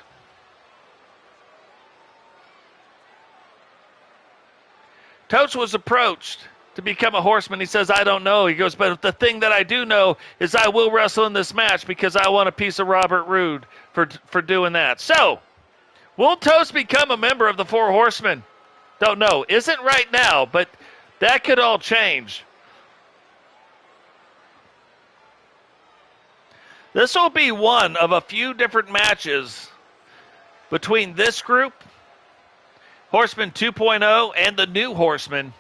Totes was approached to become a Horseman. He says, I don't know. He goes, but the thing that I do know is I will wrestle in this match because I want a piece of Robert Roode for doing that. So, will Totes become a member of the Four Horsemen? Don't know. Isn't right now, but that could all change. This will be one of a few different matches between this group, Horseman 2.0, and the new Horseman,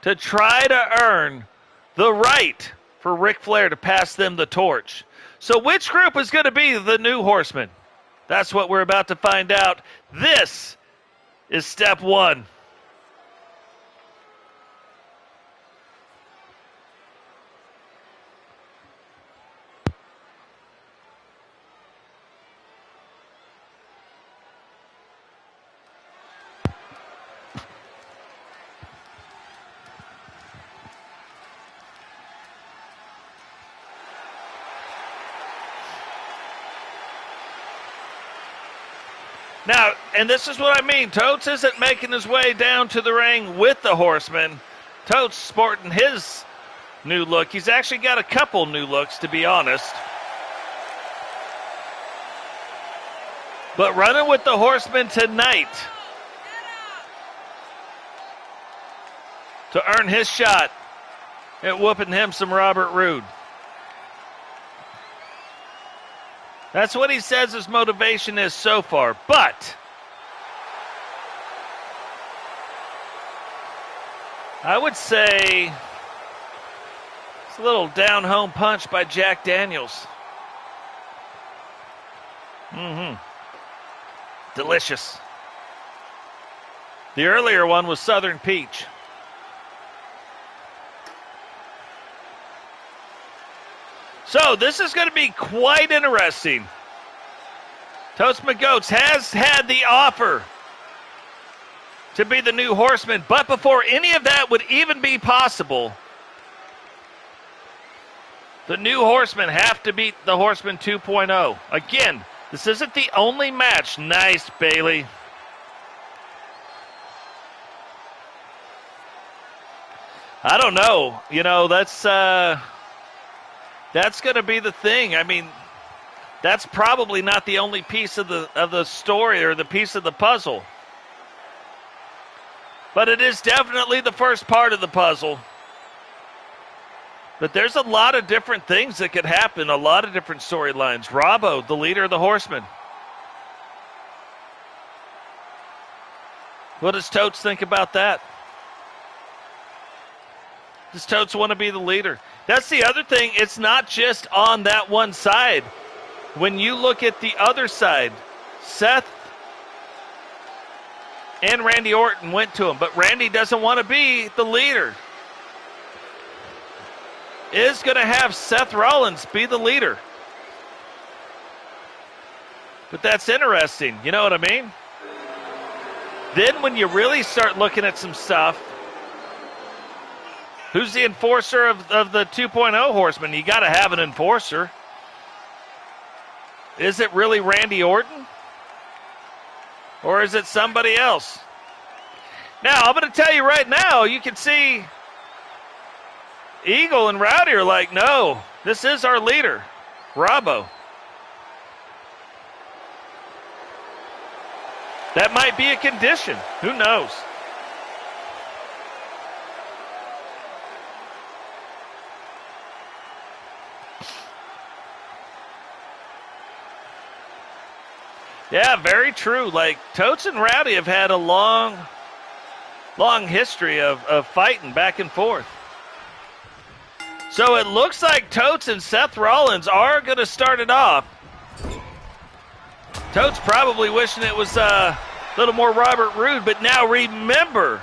to try to earn the right for Ric Flair to pass them the torch. So which group is going to be the new Horseman? That's what we're about to find out. This is step one. Now, and this is what I mean. Totes isn't making his way down to the ring with the Horseman. Totes sporting his new look. He's actually got a couple new looks, to be honest. But running with the Horseman tonight to earn his shot at whooping him some Robert Roode. That's what he says his motivation is so far. But I would say it's a little down-home punch by Jack Daniels. Delicious. The earlier one was Southern Peach. So this is going to be quite interesting. Totes McGoats has had the offer to be the new Horseman, but before any of that would even be possible, the new Horseman have to beat the Horseman 2.0. Again, this isn't the only match. Nice, Bailey. I don't know. You know, that's going to be the thing. I mean, that's probably not the only piece of the story or the piece of the puzzle. But it is definitely the first part of the puzzle. But there's a lot of different things that could happen, a lot of different storylines. Robbo, the leader of the Horsemen. What does Totes think about that? Does Totes want to be the leader? That's the other thing. It's not just on that one side. When you look at the other side, Seth and Randy Orton went to him, but Randy doesn't want to be the leader. Is going to have Seth Rollins be the leader. But that's interesting. You know what I mean? Then when you really start looking at some stuff, who's the enforcer of the 2.0 Horseman? You got to have an enforcer. Is it really Randy Orton? Or is it somebody else? Now, I'm going to tell you right now, you can see Eagle and Rowdy are like, no, this is our leader, Robbo. That might be a condition. Who knows? Yeah, very true. Like, Totes and Rowdy have had a long history of fighting back and forth. So it looks like Totes and Seth Rollins are going to start it off. Totes probably wishing it was a little more Robert Roode, but now remember,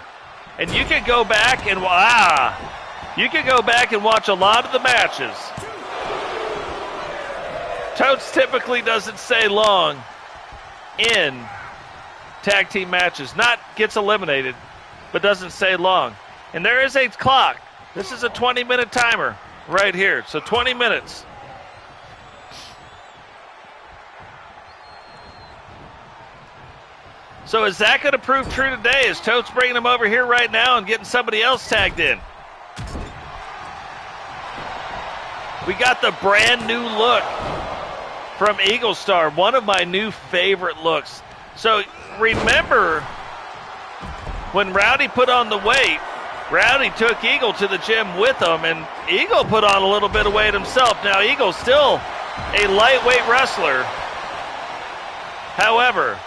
and you can go back and watch a lot of the matches. Totes typically doesn't stay long in tag team matches. Not gets eliminated, but doesn't stay long. And there is a clock. This is a 20-minute timer right here. So 20 minutes. So is that going to prove true today? Is Totes bringing him over here right now and getting somebody else tagged in? We got the brand new look from Eagle Star. One of my new favorite looks. So remember when Rowdy put on the weight, Rowdy took Eagle to the gym with him, and Eagle put on a little bit of weight himself. Now, Eagle's still a lightweight wrestler. However,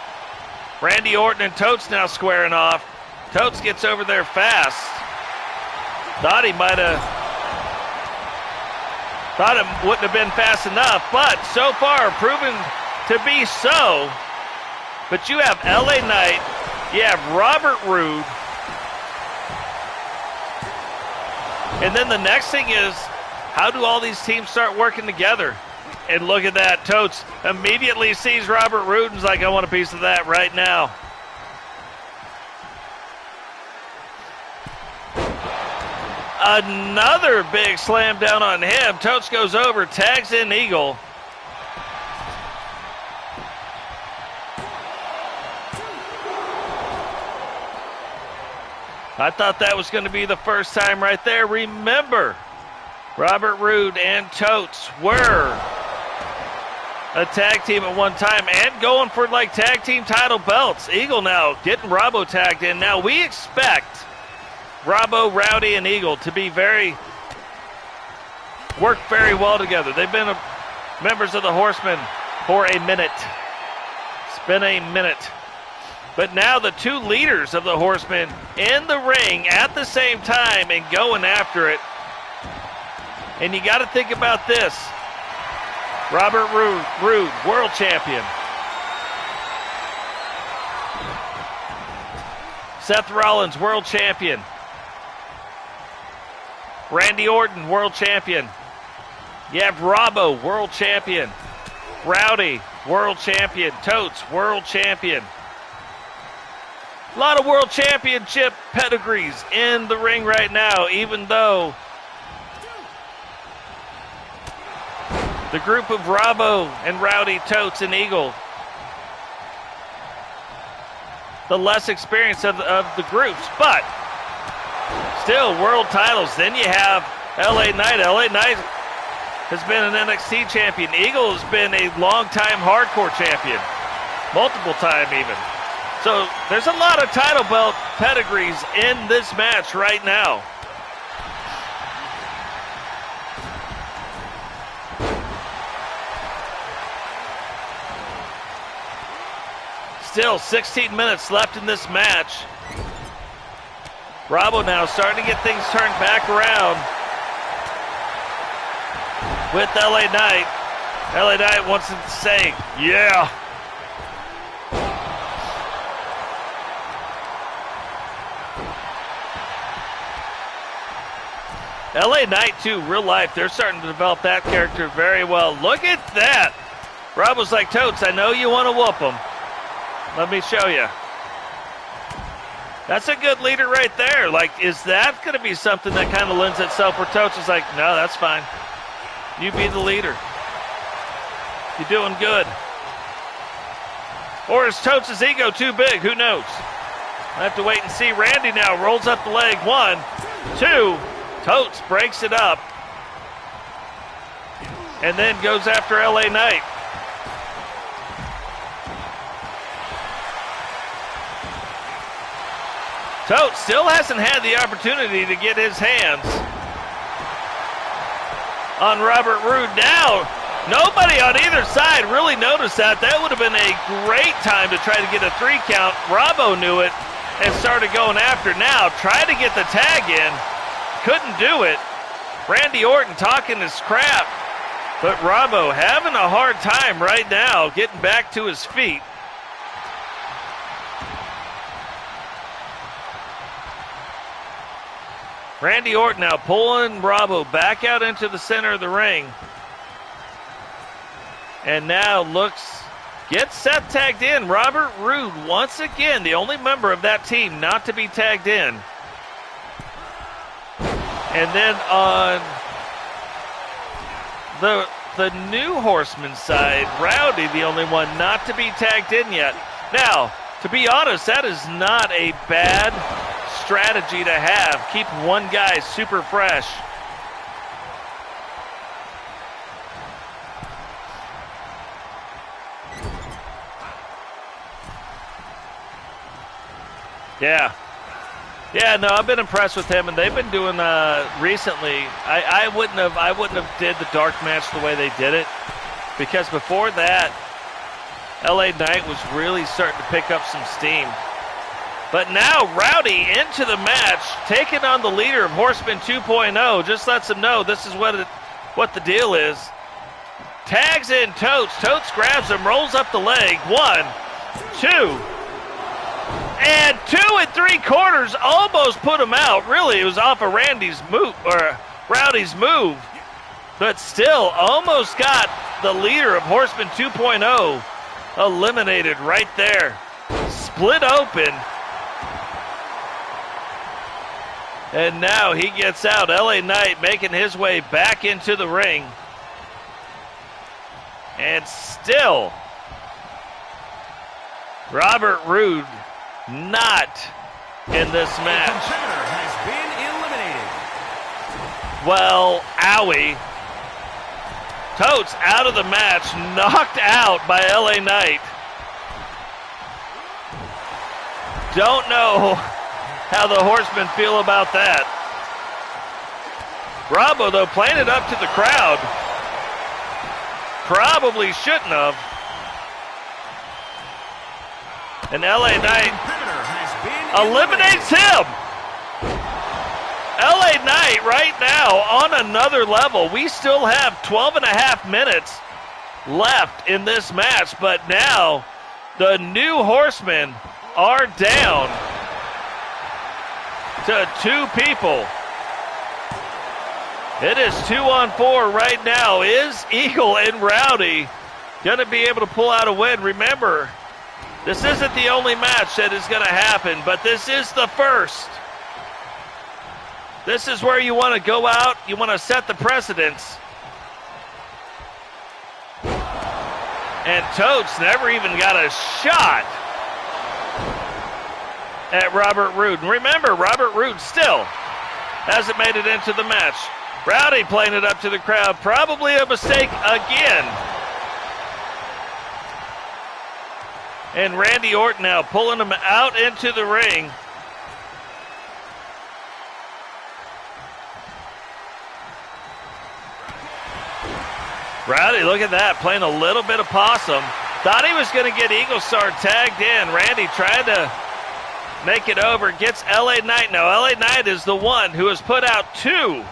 Randy Orton and Totes now squaring off. Totes gets over there fast. Thought it wouldn't have been fast enough, but so far proven to be so. But you have LA Knight, you have Robert Roode, and then the next thing is, how do all these teams start working together? And look at that. Totes immediately sees Robert Roode and is like, I want a piece of that right now. Another big slam down on him. Totes goes over, tags in Eagle. I thought that was going to be the first time right there. Remember, Roode and Totes were a tag team at one time and going for like tag team title belts. Eagle now getting Robbo tagged in. Now we expect Robbo, Rowdy, and Eagle to be work very well together. They've been members of the Horsemen for a minute. It's been a minute. But now the two leaders of the Horsemen in the ring at the same time and going after it. And you got to think about this. Roode, world champion. Seth Rollins, world champion. Randy Orton, world champion. You have Robbo, world champion. Rowdy, world champion. Totes, world champion. A lot of world championship pedigrees in the ring right now, even though the group of Robbo and Rowdy, Totes, and Eagle, the less experienced of the groups, but still world titles. Then you have LA Knight. LA Knight has been an NXT champion. Eagle has been a long-time hardcore champion, multiple time even. So there's a lot of title belt pedigrees in this match right now. Still 16 minutes left in this match. Robbo now starting to get things turned back around with LA Knight. LA Knight wants to say, yeah. LA Knight, too, real life, they're starting to develop that character very well. Look at that. Robbo's like, Totes, I know you want to whoop him. Let me show you. That's a good leader right there. Like, is that going to be something that kind of lends itself where Totes is like, no, that's fine. You be the leader. You're doing good. Or is Totes' ego too big? Who knows? I have to wait and see. Randy now rolls up the leg. 1, 2. Totes breaks it up. And then goes after LA Knight. Totes still hasn't had the opportunity to get his hands on Roode. Now, nobody on either side really noticed that. That would have been a great time to try to get a 3 count. Robbo knew it and started going after. Now, tried to get the tag in. Couldn't do it. Randy Orton talking his crap. But Robbo having a hard time right now getting back to his feet. Randy Orton now pulling Robbo back out into the center of the ring. And now gets Seth tagged in. Roode, once again, the only member of that team not to be tagged in. And then on the new Horseman side, Rowdy, the only one not to be tagged in yet. Now, to be honest, that is not a bad strategy to have. Keep one guy super fresh. Yeah, no, I've been impressed with him, and they've been doing recently. I wouldn't have did the dark match the way they did it, because before that, LA Knight was really starting to pick up some steam. But now Rowdy into the match, taking on the leader of Horseman 2.0, just lets him know this is what the deal is. Tags in Totes. Totes grabs him, rolls up the leg. 1, 2. And 2 3/4 almost put him out. Really, it was off of Randy's move, or Rowdy's move. But still, almost got the leader of Horseman 2.0 eliminated right there. Split open. And now he gets out. LA Knight making his way back into the ring. And still, Roode not in this match. Competitor has been eliminated. Well, owie. Totes out of the match, knocked out by LA Knight. Don't know how the Horsemen feel about that. Bravo, though, playing it up to the crowd. Probably shouldn't have. And LA Knight eliminates him. LA Knight right now on another level. We still have 12 and a half minutes left in this match, but now the new Horsemen are down to 2 people. It is 2-on-4 right now. Is Eagle and Rowdy going to be able to pull out a win? Remember, this isn't the only match that is going to happen, but this is the first. This is where you want to go out. You want to set the precedence. And Totes never even got a shot at Robert Roode. And remember, Robert Roode still hasn't made it into the match. Rowdy playing it up to the crowd. Probably a mistake again. And Randy Orton now pulling him out into the ring. Rowdy, look at that, playing a little bit of possum. Thought he was going to get Eagle Star tagged in. Randy tried to make it over, gets LA Knight. Now, LA Knight is the one who has put out 2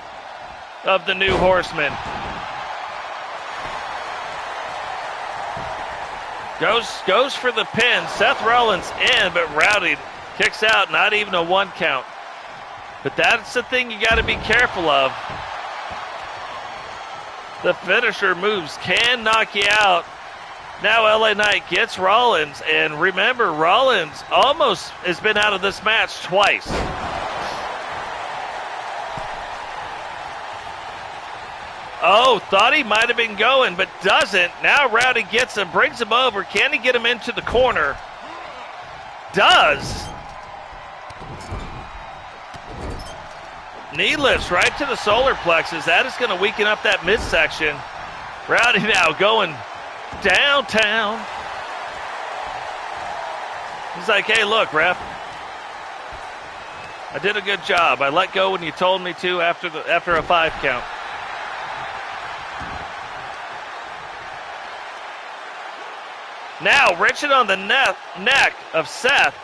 of the new Horsemen. Goes for the pin. Seth Rollins in, but Rowdy kicks out, not even a 1 count. But that's the thing you got to be careful of. The finisher moves can knock you out. Now LA Knight gets Rollins, and remember, Rollins almost has been out of this match twice. Oh, thought he might have been going, but doesn't. Now Rowdy gets him, brings him over. Can he get him into the corner? Does. Knee lifts right to the solar plexus. That is going to weaken up that midsection. Rowdy now going downtown. He's like, hey, look, ref. I did a good job. I let go when you told me to after a 5 count. Now, wrenching on the neck of Seth.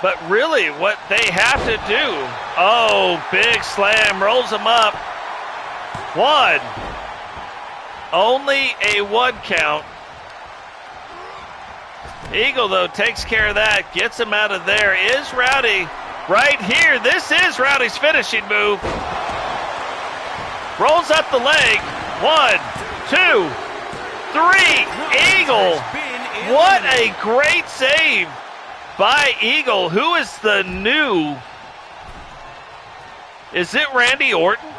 But really, what they have to do, oh, big slam, rolls him up. 1. Only a 1 count. Eagle, though, takes care of that, gets him out of there. Is Rowdy right here? This is Rowdy's finishing move. Rolls up the leg. 1, 2, 3. Eagle. What a great save by Eagle. Who is the new? Is it Randy Orton?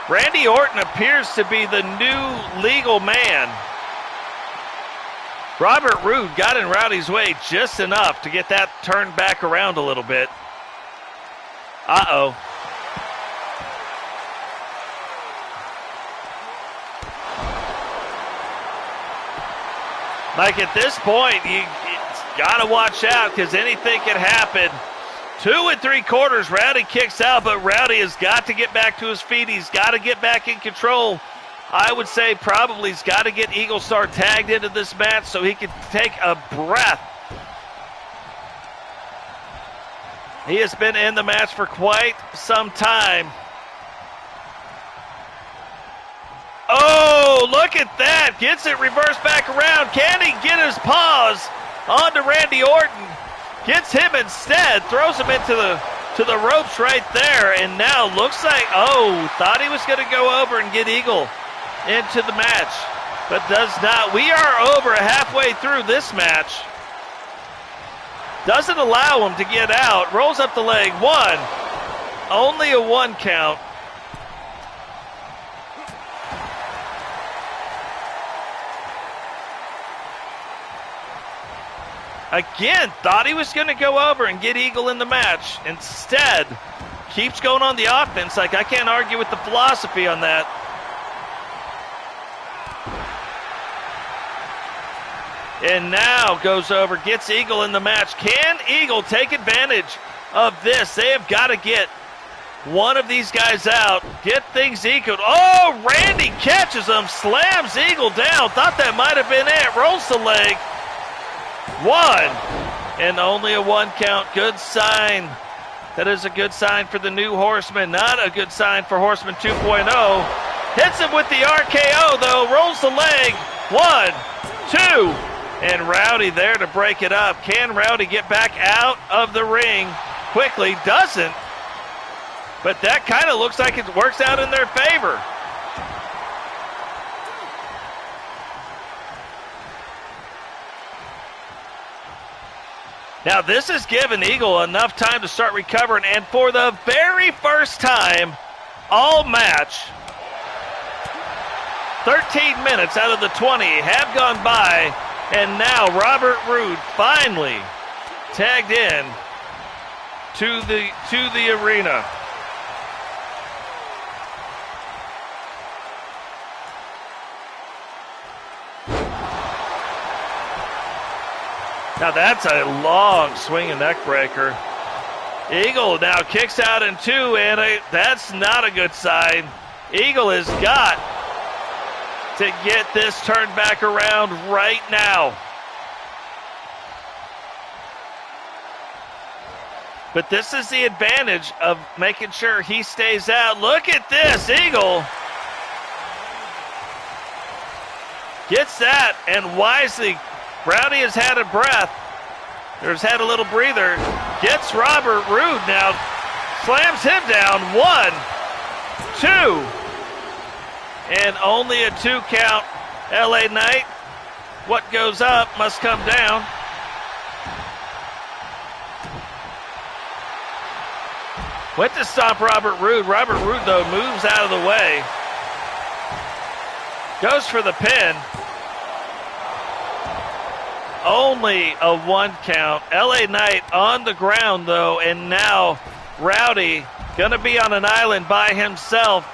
Randy Orton appears to be the new legal man. Robert Roode got in Rowdy's way just enough to get that turned back around a little bit. Uh-oh. Like at this point, you got to watch out because anything can happen. 2 3/4, Rowdy kicks out, but Rowdy has got to get back to his feet. He's got to get back in control. I would say probably he's got to get Eagle Star tagged into this match so he can take a breath. He has been in the match for quite some time. Oh, look at that. Gets it reversed back around. Can he get his paws onto Randy Orton? Gets him instead. Throws him into the ropes right there. And now looks like, oh, thought he was going to go over and get Eagle into the match. But does not. We are over halfway through this match. Doesn't allow him to get out. Rolls up the leg. 1. Only a 1 count. again, thought he was going to go over and get Eagle in the match. Instead, keeps going on the offense. Like, I can't argue with the philosophy on that. And now goes over, gets Eagle in the match. Can Eagle take advantage of this? They have got to get one of these guys out, get things equal. Oh, Randy catches him, slams Eagle down. Thought that might have been it. Rolls the leg. One, and only a 1 count. Good sign. That is a good sign for the new Horseman. Not a good sign for Horseman 2.0. Hits him with the RKO, though. Rolls the leg. 1, 2. And Rowdy there to break it up. Can Rowdy get back out of the ring quickly? Doesn't. But that kind of looks like it works out in their favor. Now this has given Eagle enough time to start recovering, and for the very first time all match, 13 minutes out of the 20 have gone by, and now B.Roode finally tagged in to the arena. Now that's a long swinging neck breaker. Eagle now kicks out in 2, and that's not a good sign. Eagle has got to get this turned back around right now. But this is the advantage of making sure he stays out. Look at this, Eagle gets that, and wisely, Rowdy has had a breath. There's had a little breather. Gets B.Roode now. Slams him down. 1, 2. And only a 2 count. LA Knight. What goes up must come down. Went to stop B.Roode. B.Roode, though, moves out of the way. Goes for the pin. Only a 1 count. LA Knight on the ground, though, and now Rowdy going to be on an island by himself.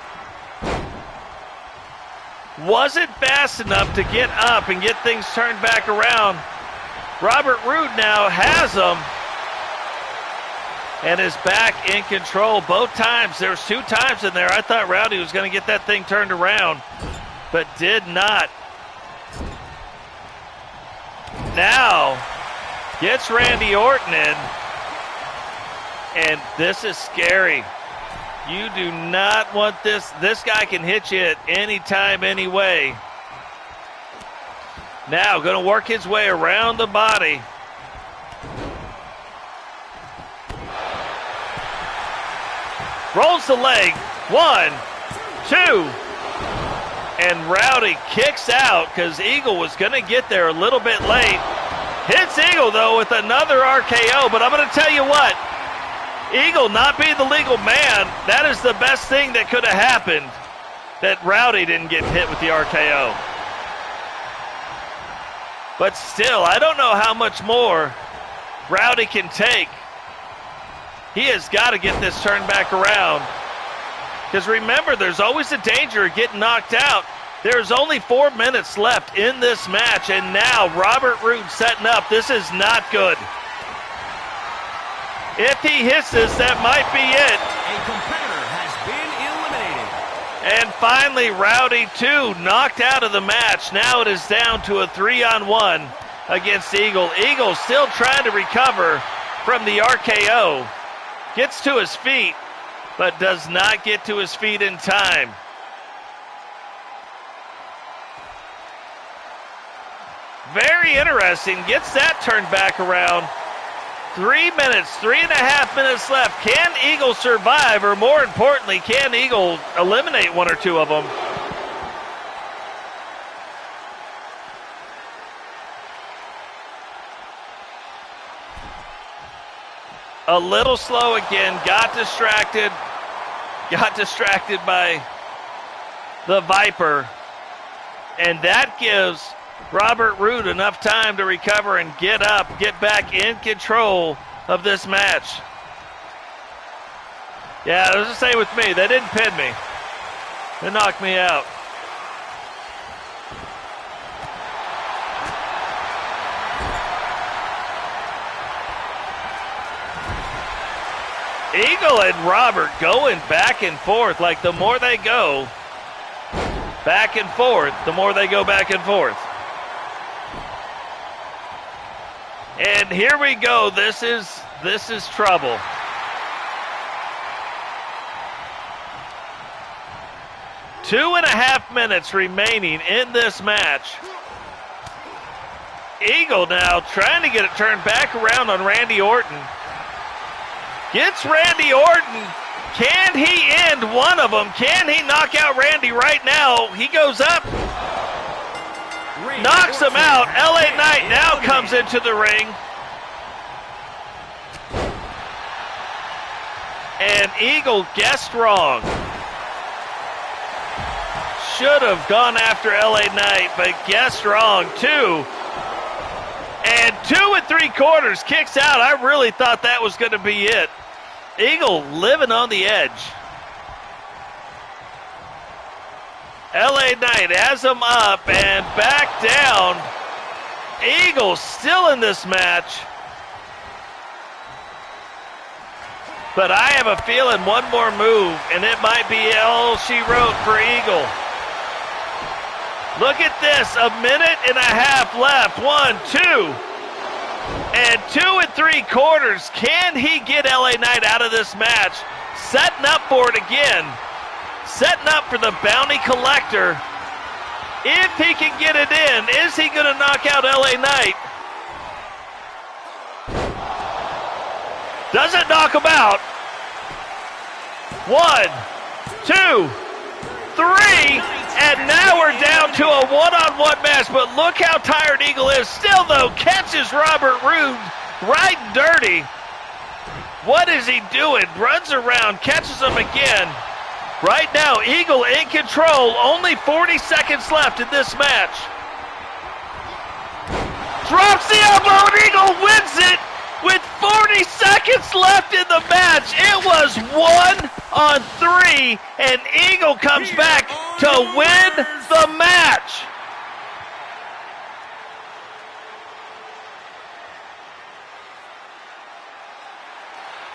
Wasn't fast enough to get up and get things turned back around. B.Roode now has him and is back in control both times. There was 2 times in there I thought Rowdy was going to get that thing turned around, but did not. Now gets Randy Orton in, and this is scary. You do not want this. This guy can hit you at any time, any way. Now going to work his way around the body. Rolls the leg. 1, 2. And Rowdy kicks out because Eagle was going to get there a little bit late. Hits Eagle, though, with another RKO. But I'm going to tell you what, Eagle not being the legal man, that is the best thing that could have happened, that Rowdy didn't get hit with the RKO. But still, I don't know how much more Rowdy can take. He has got to get this turned back around. Because remember, there's always a danger of getting knocked out. There's only 4 minutes left in this match, and now B.Roode setting up. This is not good. If he hits this, that might be it. A competitor has been eliminated. And finally, Rowdy, too, knocked out of the match. Now it is down to a 3-on-1 against Eagle. Eagle still trying to recover from the RKO. Gets to his feet, but does not get to his feet in time. Very interesting. Gets that turned back around. 3 minutes, 3.5 minutes left. Can Eagle survive, or more importantly, can Eagle eliminate 1 or 2 of them? A little slow again, got distracted by the Viper, and that gives Robert Roode enough time to recover and get up, get back in control of this match. Yeah, it was the same with me. They didn't pin me. They knocked me out. Eagle and Robert going back and forth. Like the more they go back and forth, the more they go back and forth. And here we go. This is trouble. Two and a half minutes remaining in this match. Eagle now trying to get it turned back around on Randy Orton. Gets Randy Orton. Can he end one of them? Can he knock out Randy right now? He goes up. Knocks him out. LA Knight now comes into the ring. And Eagle guessed wrong. Should have gone after LA Knight, but guessed wrong too. And 2 3/4 kicks out. I really thought that was going to be it. Eagle living on the edge. LA Knight has him up and back down. Eagle still in this match. But I have a feeling one more move, and it might be all she wrote for Eagle. Look at this, a minute and a half left. 1, 2. And 2 3/4. Can he get LA Knight out of this match? Setting up for it again. Setting up for the bounty collector. If he can get it in, is he going to knock out LA Knight? Doesn't knock him out. 1, 2, 3. And now we're down to a one-on-one match. But look how tired Eagle is. Still, though, catches Robert Roode right dirty. What is he doing? Runs around, catches him again. Right now, Eagle in control. Only 40 seconds left in this match. Drops the elbow, and Eagle wins it with 40 seconds left in the match. It was 1 on 3, and Eagle comes back to win the match.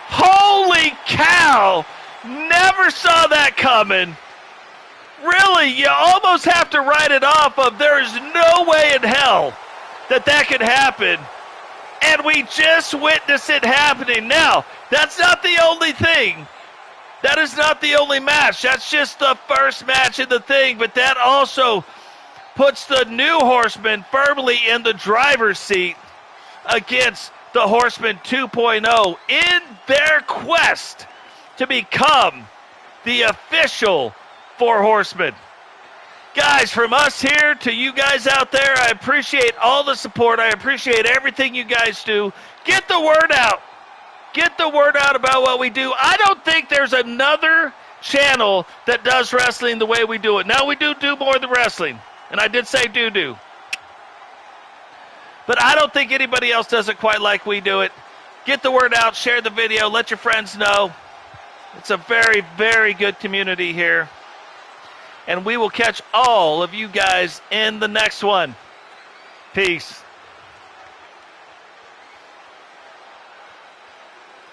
Holy cow! Never saw that coming. Really, you almost have to write it off of there is no way in hell that that could happen. And we just witnessed it happening. Now, that's not the only thing. That is not the only match. That's just the first match in the thing. But that also puts the new Horseman firmly in the driver's seat against the Horseman 2.0 in their quest to become the official 4 Horsemen. Guys, from us here to you guys out there, I appreciate all the support. I appreciate everything you guys do. Get the word out. Get the word out about what we do. I don't think there's another channel that does wrestling the way we do it. Now, we do more than wrestling, and I did say do. But I don't think anybody else does it quite like we do it. Get the word out, share the video, let your friends know. It's a very, very good community here. And we will catch all of you guys in the next one. Peace.